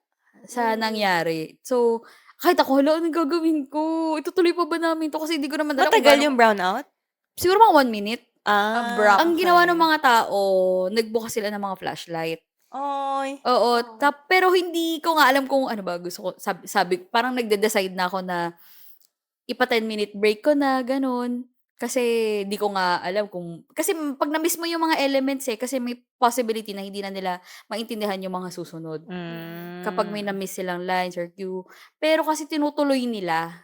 sa nangyari. So, kahit ako, hala, anong gagawin ko? Itutuloy pa ba namin to? Kasi hindi ko naman dala kung Matagal gaano- yung brownout? Siguro mga 1 minute. Abrupt. Ang ginawa ng mga tao, nagbukas sila ng mga flashlight. Oy. Oo, pero hindi ko nga alam kung ano ba gusto ko. Sabi parang nagde-decide na ako na ipa 10-minute break ko na, ganun. Kasi di ko nga alam kung, kasi pag na-miss mo yung mga elements kasi may possibility na hindi na nila maintindihan yung mga susunod. Kapag may na-miss silang lines or cue. Pero kasi tinutuloy nila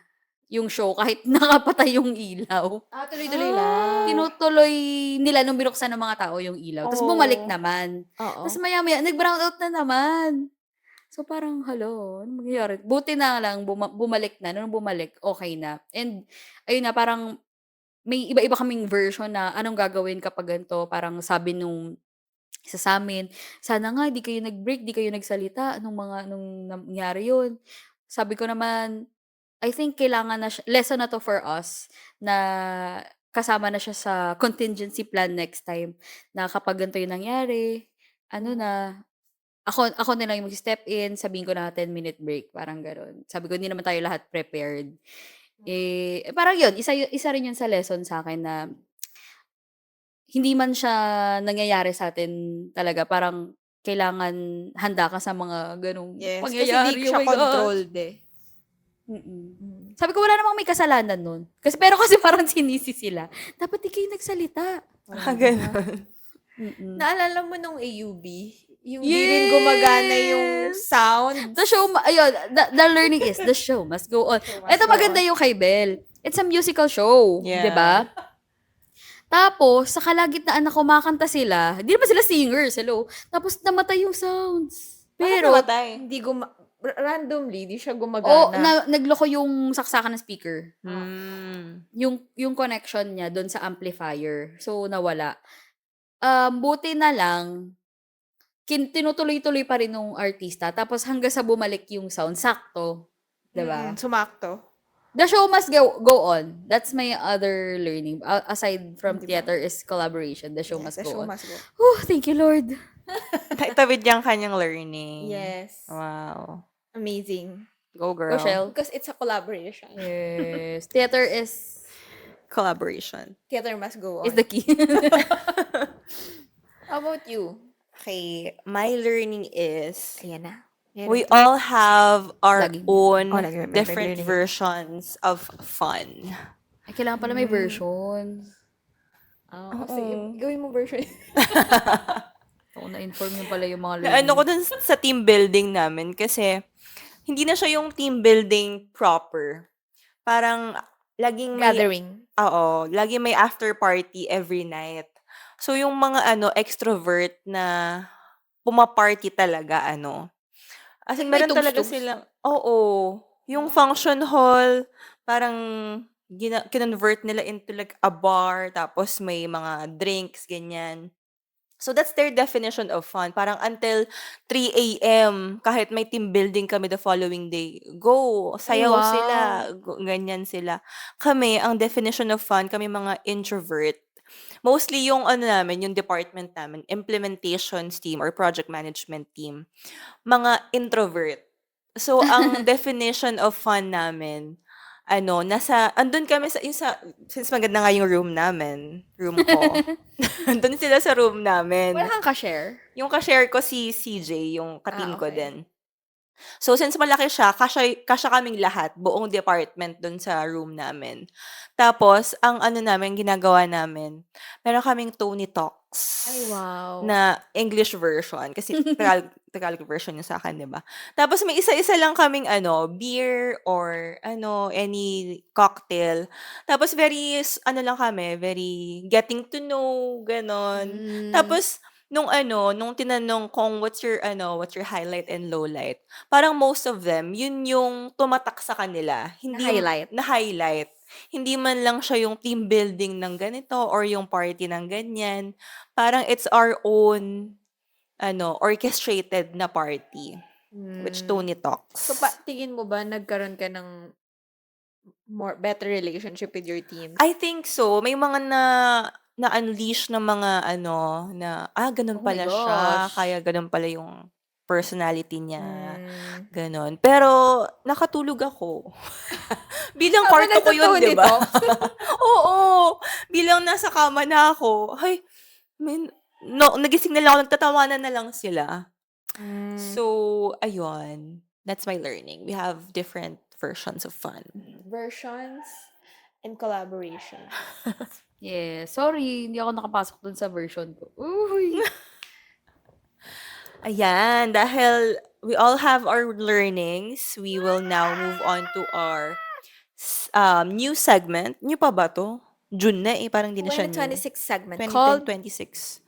yung show kahit nakapatay yung ilaw. Tuloy-tuloy lang. Tinutuloy nila nung binuksan ng mga tao yung ilaw. Tapos bumalik Oo. naman. Oo. Tapos maya-maya, nag-brown out na naman. So parang, ano mangyayari? Buti na lang, bumalik na. Nung bumalik, okay na. And, ayun na, parang, may iba-iba kaming version na anong gagawin kapag ganito. Parang sabi nung isa sa'min, "Sana nga di kayo nag-break, di kayo nagsalita nung nangyari yun." Sabi ko naman, I think kailangan na lesson na 'to for us na kasama na siya sa contingency plan next time na kapag ganito yung nangyari, ano Mm. na, ako na lang yung mag-step in, sabihin ko na 10-minute break, parang gano'n. Sabi ko, hindi naman tayo lahat prepared. Parang yun, isa rin yun sa lesson sa'kin na hindi man siya nangyayari sa'tin talaga, parang kailangan handa ka sa mga gano'ng Yes, kasi di pangyayari. Oh siya my gosh! controlled eh. Mm. Mm. Sabi ko, wala namang may kasalanan nun. Pero kasi parang sinisi sila. Dapat di kayo nagsalita. Parang gano'n. Gano'n. Mm. Naalala mo nung AUB, yung di rin gumagana yung Yes! sound. Ayun, the learning is, the show must go on. Show must Ito go maganda on. yung kay Belle. It's a musical show, 'di ba? Yeah. Tapos, sa kalagitnaan na kumakanta sila, hindi naman sila singers, hello. Tapos namatay yung sounds. Bakit Pero, namatay? Hindi randomly, di siya oh, gumagana. nagloko yung saksakan ng speaker. Yung connection niya doon sa amplifier. So, nawala. Buti na lang, tinutuloy-tuloy pa rin nung artista. Tapos hanggang sa bumalik yung sound, sakto. 'Di ba? Sumakto. The show must go on. That's my other learning. Aside from Diba? theater is collaboration. The show Yes, must the go show on. must go. Oh, thank you, Lord. Itawid niyang kanyang learning. Yes. Wow. Amazing. Go, girl. Rochelle. Because it's a collaboration. Yes. Theater is Collaboration. Theater must go on. the key. How about you? Okay, my learning is Ayan na. we all have our Laging. own Oh, laging may different learning. versions of fun. Ay, kailangan pala may version. Sige, gawin mo version. Oo, na-inform yung pala yung mga Ano ko learning. dun sa team building namin kasi hindi na siya yung team building proper. Parang laging may Gathering. laging may after party every night. So yung mga extrovert na puma-party talaga as in May meron talaga tugstugs? silang yung function hall parang kinonvert nila into like a bar tapos may mga drinks ganyan. So that's their definition of fun. Parang until 3 AM, kahit may team building kami the following day, go, sayaw sila, ganyan sila. Kami, ang definition of fun, kami mga introvert. Mostly yung namin, yung department namin, implementations team or project management team, mga introvert. So, ang definition of fun namin, andun kami since maganda nga yung room ko. Andun sila sa room namin. Wala kang ka-share? Yung ka-share ko si CJ, yung ka-team ko Okay. din. So, since malaki siya, kasya kaming lahat, buong department dun sa room namin. Tapos, ang namin, ginagawa namin, meron kaming Tony Talks. Ay, wow. Na English version. Kasi Tagalog version yung sa akin, di ba? Tapos, may isa-isa lang kaming, beer or, any cocktail. Tapos, very, lang kami, very getting to know, ganon. Tapos, nung tinanong kung what's your highlight and lowlight, parang most of them, yun yung tumatak sa kanila. Na-highlight. Na-highlight. Hindi man lang siya yung team building ng ganito or yung party ng ganyan. Parang it's our own, orchestrated na party. Which Tony Talks. So, tingin mo ba nagkaroon ka ng better relationship with your team? I think so. May mga na-unleash na mga na, ganun Oh my pala siya. gosh. Kaya ganun pala yung personality niya. Mm. Ganon. Pero, nakatulog ako. Bilang Habang kwarto ko yun, nagto-Tony di ba? Talks? Oo. Bilang nasa kama na ako. Ay, nagising na lang ako. Nagtatawanan na lang sila. So, ayun. That's my learning. We have different versions of fun. Versions and collaboration. Yeah, sorry, hindi ako nakapasok dun sa version ko. Uy! Ayan, dahil we all have our learnings, we will now move on to our new segment. New pa ba to? June na parang di na siya new. 2026 segment called 2026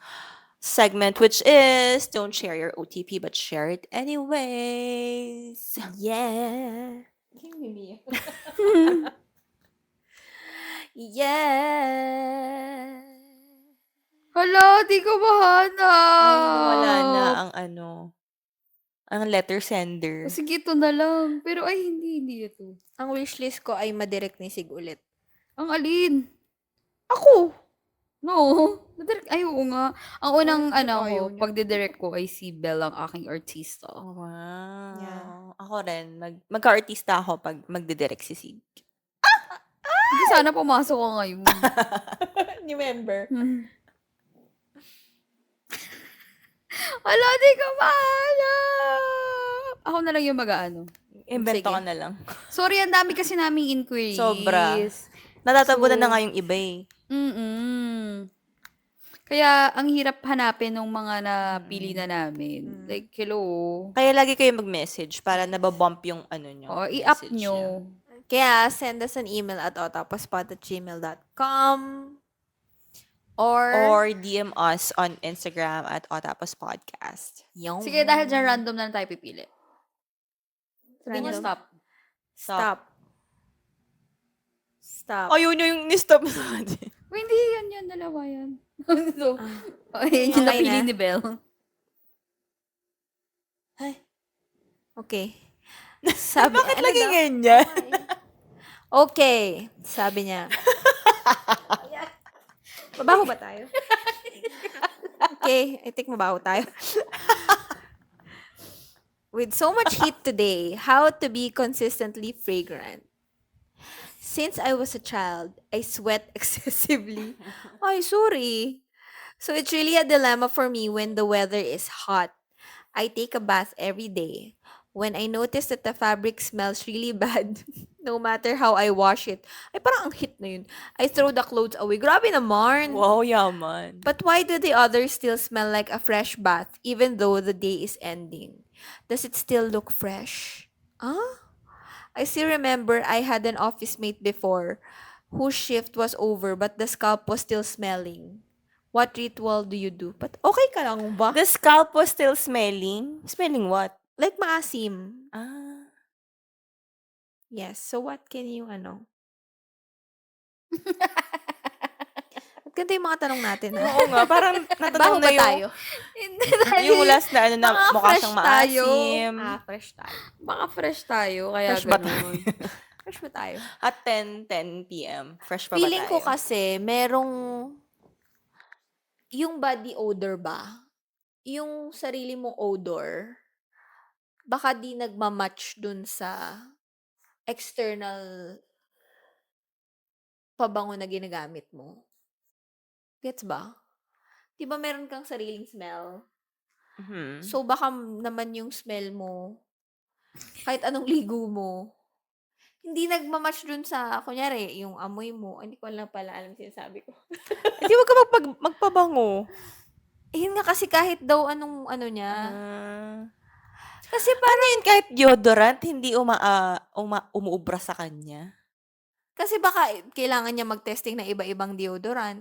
segment, which is don't share your OTP but share it anyways. Yeah. Yeah. Hala, di ko Ay, nawala na mahanap. ang letter sender. Sige, ito na lang. Pero ay, hindi ito. Ang wishlist ko ay madirect ni Sig ulit. Ang alin? Ako! No. Ay, oo nga. Ang unang, Ayaw niya. pagdidirect ko ay si Belle ang aking artista. Wow. Yeah. Ako rin, magka-artista ako pag magdidirect si Sig. Hindi sana pumasok ka ngayon. Ni member. Hala, di ko mahanap. Ako na lang yung mag-ano. Invento Sige. ka na lang. Sorry, ang dami kasi naming inquiries. Sobra. Natatabunan So, na nga yung iba eh. Kaya, ang hirap hanapin ng mga napili na namin. Like, hello. Kaya lagi kayo mag-message para nababump yung nyo. O, i-up message nyo. niya. Kaya, send us an email at otapaspot@gmail.com or Or DM us on Instagram at Otapos Podcast. yung Sige, dahil dyan, random na lang tayo pipili. Sabihin niyo Random. stop. Stop. Stop. Ayun yung ni-stop sa atin. Hindi, yan, dalawa yan. So, Okay yung napili na. ni Belle. Ay. Okay. Sabi, Bakit ano lagi daw? ganyan? Okay. Sabi niya. Mabaho ba tayo? Okay. I think mabaho tayo. With so much heat today, how to be consistently fragrant? Since I was a child, I sweat excessively. Ay, sorry. So it's really a dilemma for me when the weather is hot. I take a bath every day. When I notice that the fabric smells really bad, no matter how I wash it, ay parang ang hit na yun. I throw the clothes away. Grabe naman. Wow, yaman. But why do the others still smell like a fresh bath even though the day is ending? Does it still look fresh? Huh? I still remember I had an office mate before whose shift was over but the scalp was still smelling. What ritual do you do? But okay ka lang ba? The scalp was still smelling? Smelling what? Like maasim. Ah. Yes. So what can you, At ganda yung mga tanong natin, ha? Oo nga, parang Baho natatong ba na yung, tayo? Hindi yung last na na Baka mukha fresh siyang tayo. maasim. Fresh tayo. Baka fresh tayo, kaya Fresh ba ganun. Fresh ba tayo? At 10 p.m. Fresh pa ba Feeling ko tayo? kasi, merong, yung body odor ba? Yung sarili mong odor, baka di nagmamatch dun sa external pabango na ginagamit mo. Gets ba? Di ba meron kang sariling smell? Mhm. So, baka naman yung smell mo, kahit anong ligo mo, hindi nagmamatch dun sa, kunyari, yung amoy mo. Hindi ko lang pala alam sinasabi ko. Hindi wag ka magpabango. Yun nga kasi kahit daw anong niya. Kasi Ano yun, kahit deodorant, hindi umuubra sa kanya? Kasi baka kailangan niya mag-testing ng iba-ibang deodorant.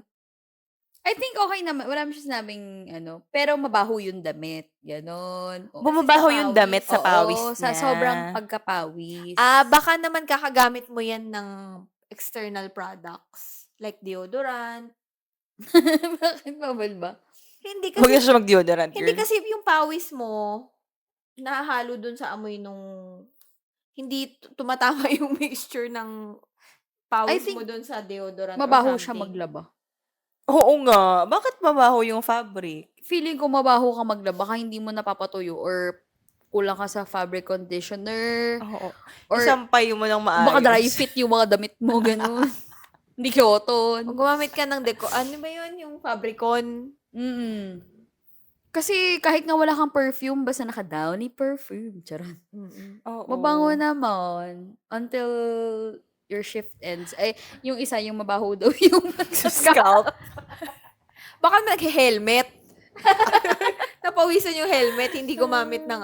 I think okay naman. Wala naman siya sinabing pero mabaho yung damit. Ganon. Bumabaho yung damit sa pawis Oo, sa niya. sobrang pagkapawis. Baka naman kakagamit mo yan ng external products. Like deodorant. Bakit bawal ba? Hindi Huwag na kasi, siya mag-deodorant, hindi girl. kasi yung pawis mo, nahahalo dun sa amoy nung, hindi tumatama yung mixture ng I pawis think mo dun sa deodorant Mabaho or siya something. maglaba. Oo nga. Bakit mabaho yung fabric? Feeling ko mabaho ka maglaba, baka hindi mo napapatuyo or kulang ka sa fabric conditioner. Oo. Or Isampay mo ng maayos. baka dry fit yung mga damit mo, gano'n. Hindi cotton. O gumamit ka ng ano ba yun? Yung Fabricon. Kasi kahit nga wala kang perfume, basta naka-downy perfume. Charot. Oo. Mabango naman. Until your shift ends. Ay, yung isa, yung mabaho daw yung Sa scalp. Baka nag-helmet. Napawisan yung helmet, hindi gumamit ng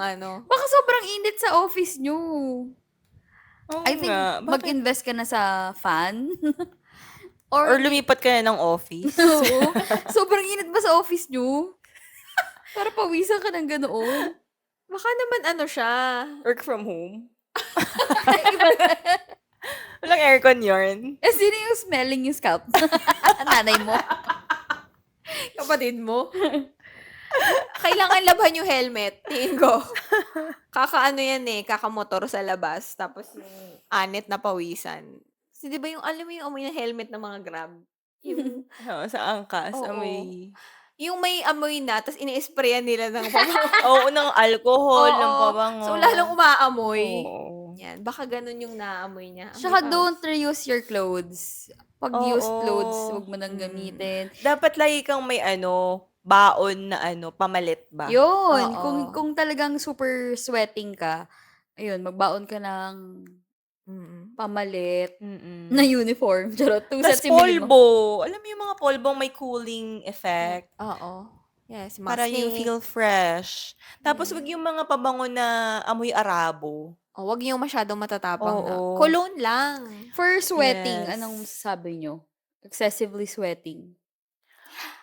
Baka sobrang init sa office nyo. Oo I think nga. Bakit? mag-invest ka na sa fan. Or lumipat ka na ng office. Oo. Sobrang init ba sa office nyo? Para pawisan ka ng ganoon. Baka naman siya. Work from home. Walang aircon yarn. Sino yung smelling yung scalp? Nanay mo. Kapatid mo? Kailangan labhan yung helmet. Tingin ko. Kakaano yan eh, kakamotor sa labas. Tapos yung anit na pawisan. Kasi di ba yung, alam mo yung amoy ng helmet ng mga Grab? Yung, Oo, sa angkas, oo. amoy Yung may amoy na, tapos ini-sprayan nila ng pabango. oo, ng alcohol, ng Oo. pabango. So, lalong umaamoy. Oo. Yan. Baka ganun yung naamoy niya. Amoy Tsaka pawis. don't reuse your clothes. Pag used clothes, huwag mo nang gamitin. Dapat lagi kang may baon na pamalit ba? Yun, Oo. kung talagang super sweating ka, ayun, magbaon ka ng Mm. pamalit Mm. na uniform. Charot, 2 Tas sets yung bili mo. polvo. Alam mo yung mga polvong may cooling effect? Oo. Yes, mga Para you snake. feel fresh. Tapos wag yung mga pabango na amoy arabo. Oh, wag yung masyadong matatapang na. Oo. Cologne lang. For sweating, Yes. anong sabi nyo? Excessively sweating.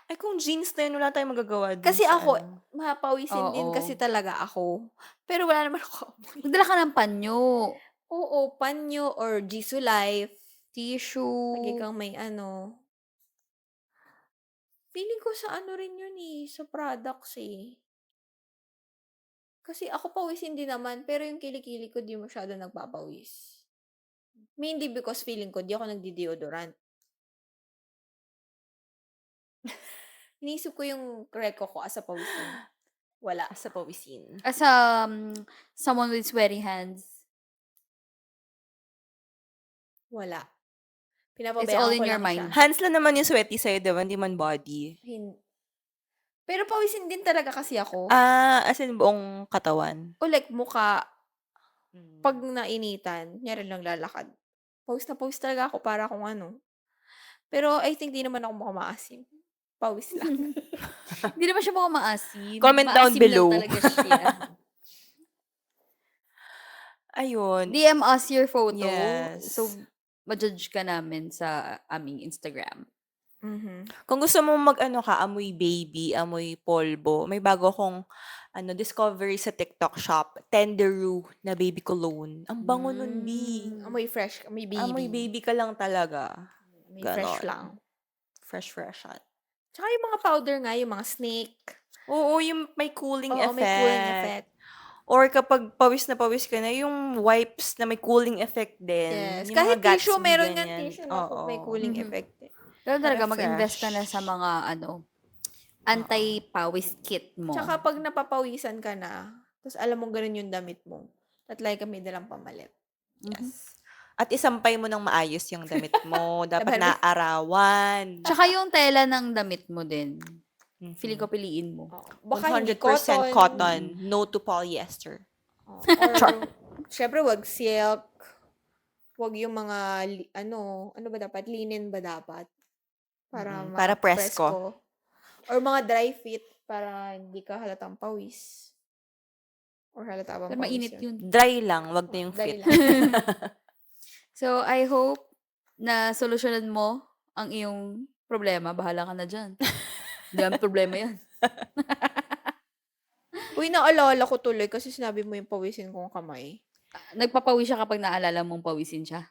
Ay, kung jeans na yun, wala tayong magagawa dun Kasi sa ako, ano. mapawisin din Oo. kasi talaga ako. Pero wala naman ako. Magdala ka ng panyo, Oo, panyo or Jisoo Life. Lagi tissue. kang may ano. Feeling ko sa ano rin yun eh, sa products eh. Kasi ako pawisin din naman, pero yung kilikili ko di masyado nagpapawis. Mainly because feeling ko di ako nagdi-deodorant. Inisip ko yung reko ko as a pawisin. Wala. Sa pawisin. As someone with sweaty hands, Wala. it's Pinapabayaan all in ko your lang mind. siya. Hands lang naman yung sweaty sa'yo, diba? Hindi man body. Pero pawisin din talaga kasi ako. As in buong katawan. O like mukha, pag nainitan, nyari lang lalakad. Pawis na pawis talaga ako para kung ano. Pero I think di naman ako mukhang maasim. Pawis lang. Hindi naman siya mukhang maasim. Comment down Maasim below. lang talaga siya. Ayun. DM us your photo. Yes. So, ma-judge ka namin sa aming Instagram. Mhm. Kung gusto mo amoy baby, amoy polvo, may bago akong discovery sa TikTok shop, Tenderoo na baby cologne. Ang bango nun, B. Amoy fresh, amoy baby. Amoy baby ka lang talaga. Amoy fresh Ganon. lang. Fresh yan. Tsaka yung mga powder nga, yung mga snake. Oo, yung may cooling Oo, effect. may cooling effect. Or kapag pawis na pawis ka na, yung wipes na may cooling effect din. Yes. Yung Kahit mga tissue, Gatsby, meron nga ganyan. tissue na Oo. may cooling Mhm. effect. eh. Pero talaga, Para mag-invest ka na fresh. sa mga, anti-pawis kit mo. Tsaka pag napapawisan ka na, tapos alam mo ganun yung damit mo, tatlay kami dalang pamalit. Yes. At isampay mo ng maayos yung damit mo. Dapat Dapat- naarawan. Tsaka yung tela ng damit mo din. Mhm. Feeling ko piliin mo. Oo. Baka hindi 100% cotton. No to polyester. Oo. Or, syempre, wag silk. Wag yung mga, ano ba dapat? Linen ba dapat? Para, Mhm. Para presko. Or mga dry fit para hindi ka halatang pawis. Or halata bang Pero pawis mainit yun. Dry lang. Wag na yung Dry fit. lang. So, I hope na solusyonan mo ang iyong problema. Bahala ka na dyan. Hindi namin problema yan. Uy, naalala ko tuloy kasi sinabi mo yung pawisin kong kamay. Nagpapawis siya kapag naalala mong pawisin siya.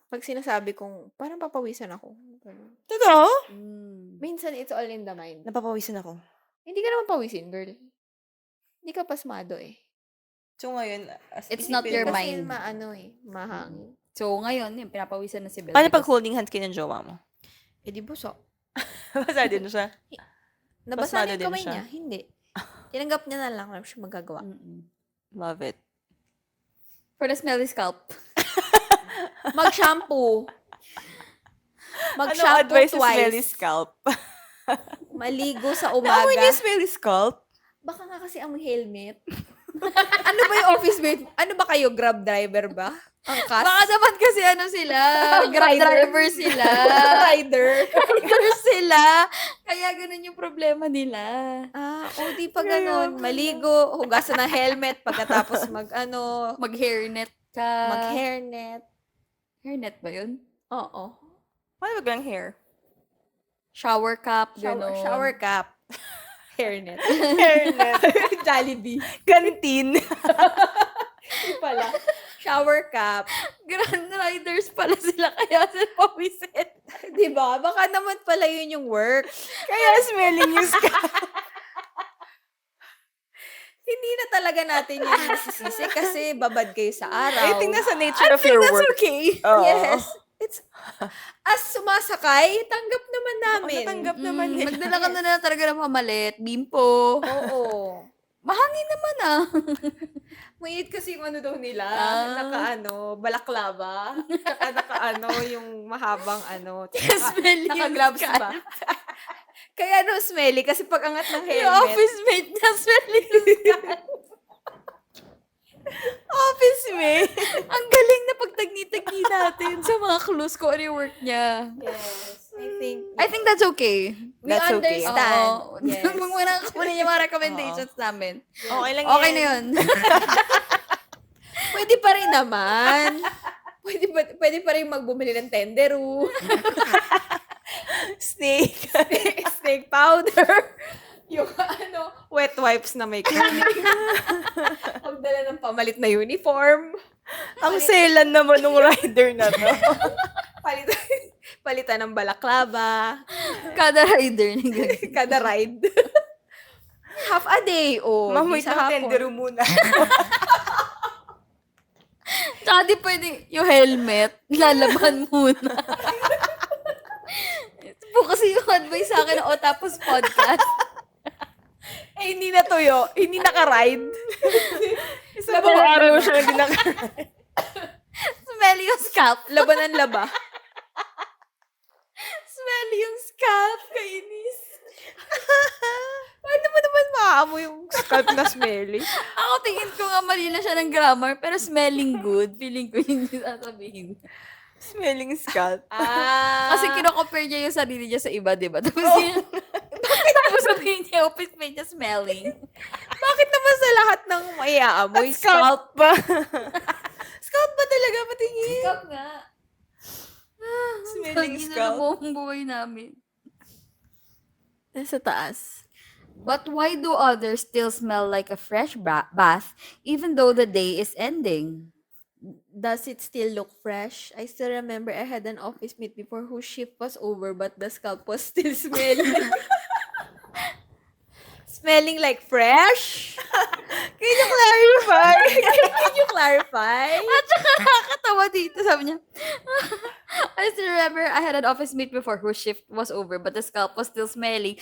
Pag sinasabi kong, parang papawisan ako. Ganun. Totoo? Minsan, it's all in the mind. Napapawisan ako. Hindi ka naman pawisin, girl. Hindi ka pasmado eh. So ngayon, It's not your Kasi mind. mahangin. So, ngayon, yun, pinapawisan na si Belle. Paano pag because- holding hands kayo ng jowa mo? Eh di buso. Basa din siya. Nabasa Pasmado na yung din kamay siya. niya. Hindi. Tinanggap niya na lang. Wala siya magagawa. Mm-mm. Love it. For the smelly scalp. Mag-shampoo. Ano Mag-shampoo advice sa smelly twice. scalp? Maligo sa Naamoy niyo umaga. yung smelly scalp? Baka nga kasi ang helmet. Ano ba yung office mate? Ano ba kayo? Grab driver ba? Ang kas? Baka naman kasi sila, grab Rider. driver sila. Rider. Rider sila. Kaya ganun yung problema nila. Di pa ganun. Maligo, hugasan ng helmet, pagkatapos Mag-hairnet ka. mag-hairnet. Hairnet ba yun? Oo. Paano ba hair? Shower cap, Shower, gano'n. shower cap. Hairnet. Hairnet. Jollibee. Kantin. Hindi pala. shower cap. Grand Riders pala sila kaya sila pawisit. Diba? Baka naman pala yun yung work. Kaya smelling yung scalp. Hindi na talaga natin yun nasisisi kasi babad kayo sa araw. I think that's the nature of your work. okay. Oo. Yes. It's, as sumasakay, tanggap naman namin. Natanggap naman nila. Magdala ka na lang talaga ng pamalit, bimpo. Oo. Mahangin naman Mainit kasi yung ano daw nila, Ah. balaklava. Tsaka yung mahabang Smelly yung naka-gloves scalp. ba? Kaya smelly kasi pag angat ng Yung helmet. office mate niya, smelly yung scalp. Office mate. Ang galing na pagtagni-tagni natin sa mga clues ko ano yung work niya. Yes. I think that's okay. we That's okay. understand. Oo. Yes. Huwag mo nang kunin yung mga recommendations namin. Okay lang Okay yan. na yun. Pwede pa rin naman. Pwede pa rin magbumili ng tenderu, Snake. snake powder, yung wet wipes na may cleaning. Pagdala ng pamalit na uniform. Ang selan naman ng rider na to. Palitan ng balaklava. Kada rider ng ganun. Kada ride. Half a day, Ma'am, di wait sa lang, hapon. tendero muna. Tsaka di pwede yung helmet, lalaban muna. Ito po kasi yung advice sa akin ng Otapos Podcast. Hindi natuyo. Hindi naka-ride. Isang buong araw siya hindi naka-ride. Smelly yung scalp. Labanan laba. Smelly yung scalp. Kainis. Paano mo naman maaamoy yung scalp na smelly? Ako tingin ko nga mali na siya ng grammar, pero smelling good. Feeling ko yun yung sasabihin. Smelling scalp. Kasi kino-compare niya yung sarili niya sa iba, di ba? Tapos tapos sabihin niya, office mate niya smelling. Bakit naman sa lahat ng maiaamoy, Scalp ba? Scalp ba talaga? Patingin. Scalp nga. Smelling Pag scalp. buong buhay namin. Nasa taas. But why do others still smell like a fresh bath even though the day is ending? Does it still look fresh? I still remember I had an office mate before whose shift was over but the scalp was still smelling. Smelling like fresh? Can you clarify? Can you clarify? At saka nakakatawa dito, sabi niya. I still remember I had an office mate before whose shift was over but the scalp was still smelling.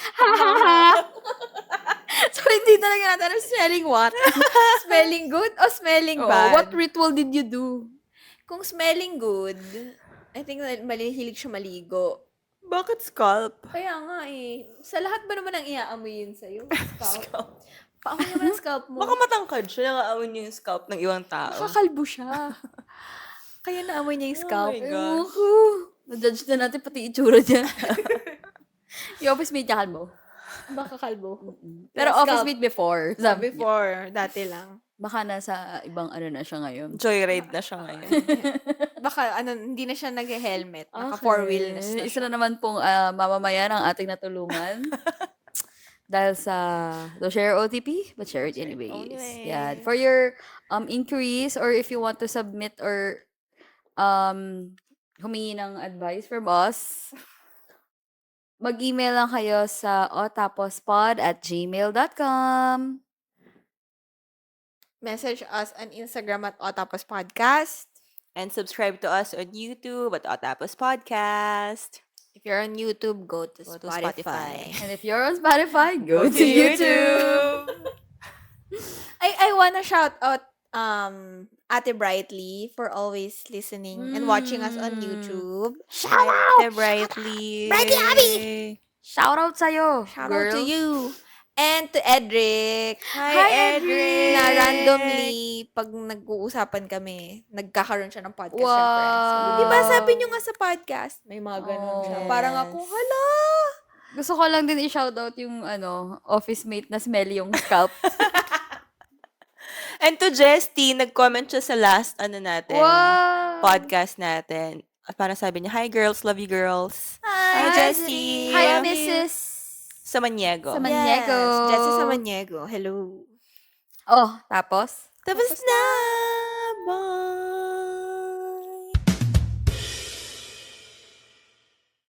So, hindi talaga natin alam smelling what? Smelling good o smelling Oh, bad? what ritual did you do? Kung smelling good, I think malihilig siya maligo. Bakit scalp? Kaya nga eh. Sa lahat ba naman ang iaamoy yun sa'yo? Scalp. Paamoy naman ang scalp mo. Baka matangkad siya. Nakaamoy niya yung scalp ng ibang tao. Nakakalbo siya. Kaya naamoy niya yung Oh scalp. my God. Ewan ko. Na-judge na natin pati itsura niya. Yung office mate niya kalbo. Baka kalbo. Pero Yung office scalp. mate before. Sabi niya. Before, dati lang. Baka nasa ibang ano na siya ngayon. Joyride na siya ngayon. Baka hindi na siya nag-helmet. Naka four-wheel na siya. Isa na naman pong mamamayan ang ating natulungan. Dahil sa don't share OTP, but share it anyways. Anyways. Yeah. For your inquiries or if you want to submit or humingi ng advice from us, mag-email lang kayo sa otapospod@gmail.com. Message us on Instagram at Otapos Podcast. And subscribe to us on YouTube at Otapos Podcast. If you're on YouTube, go to Go to Spotify. And if you're on Spotify, go to YouTube. I wanna shout out Ate Brightly for always listening and watching us on YouTube. Shout out! Brightly. Brightly Abby! Shout out sa'yo, Shout girl. out to you. And to Edric. Hi, Edric! Na randomly, pag nag-uusapan kami, nagkakaroon siya ng podcast reference. Wow. Di ba sabi nyo nga sa podcast, may mga ganun siya. Oh. Parang ako, hala! Gusto ko lang din i-shoutout yung office mate na smelly yung scalp. And to Jesty, nag-comment siya sa last natin, Wow! podcast natin. At parang sabi niya, hi girls, love you girls. Hi, Jessie. Hi, Love Mrs. Samaniego. Samaniego. Yes, Jessie Samaniego. Hello. Oh, tapos? Tapos na ba?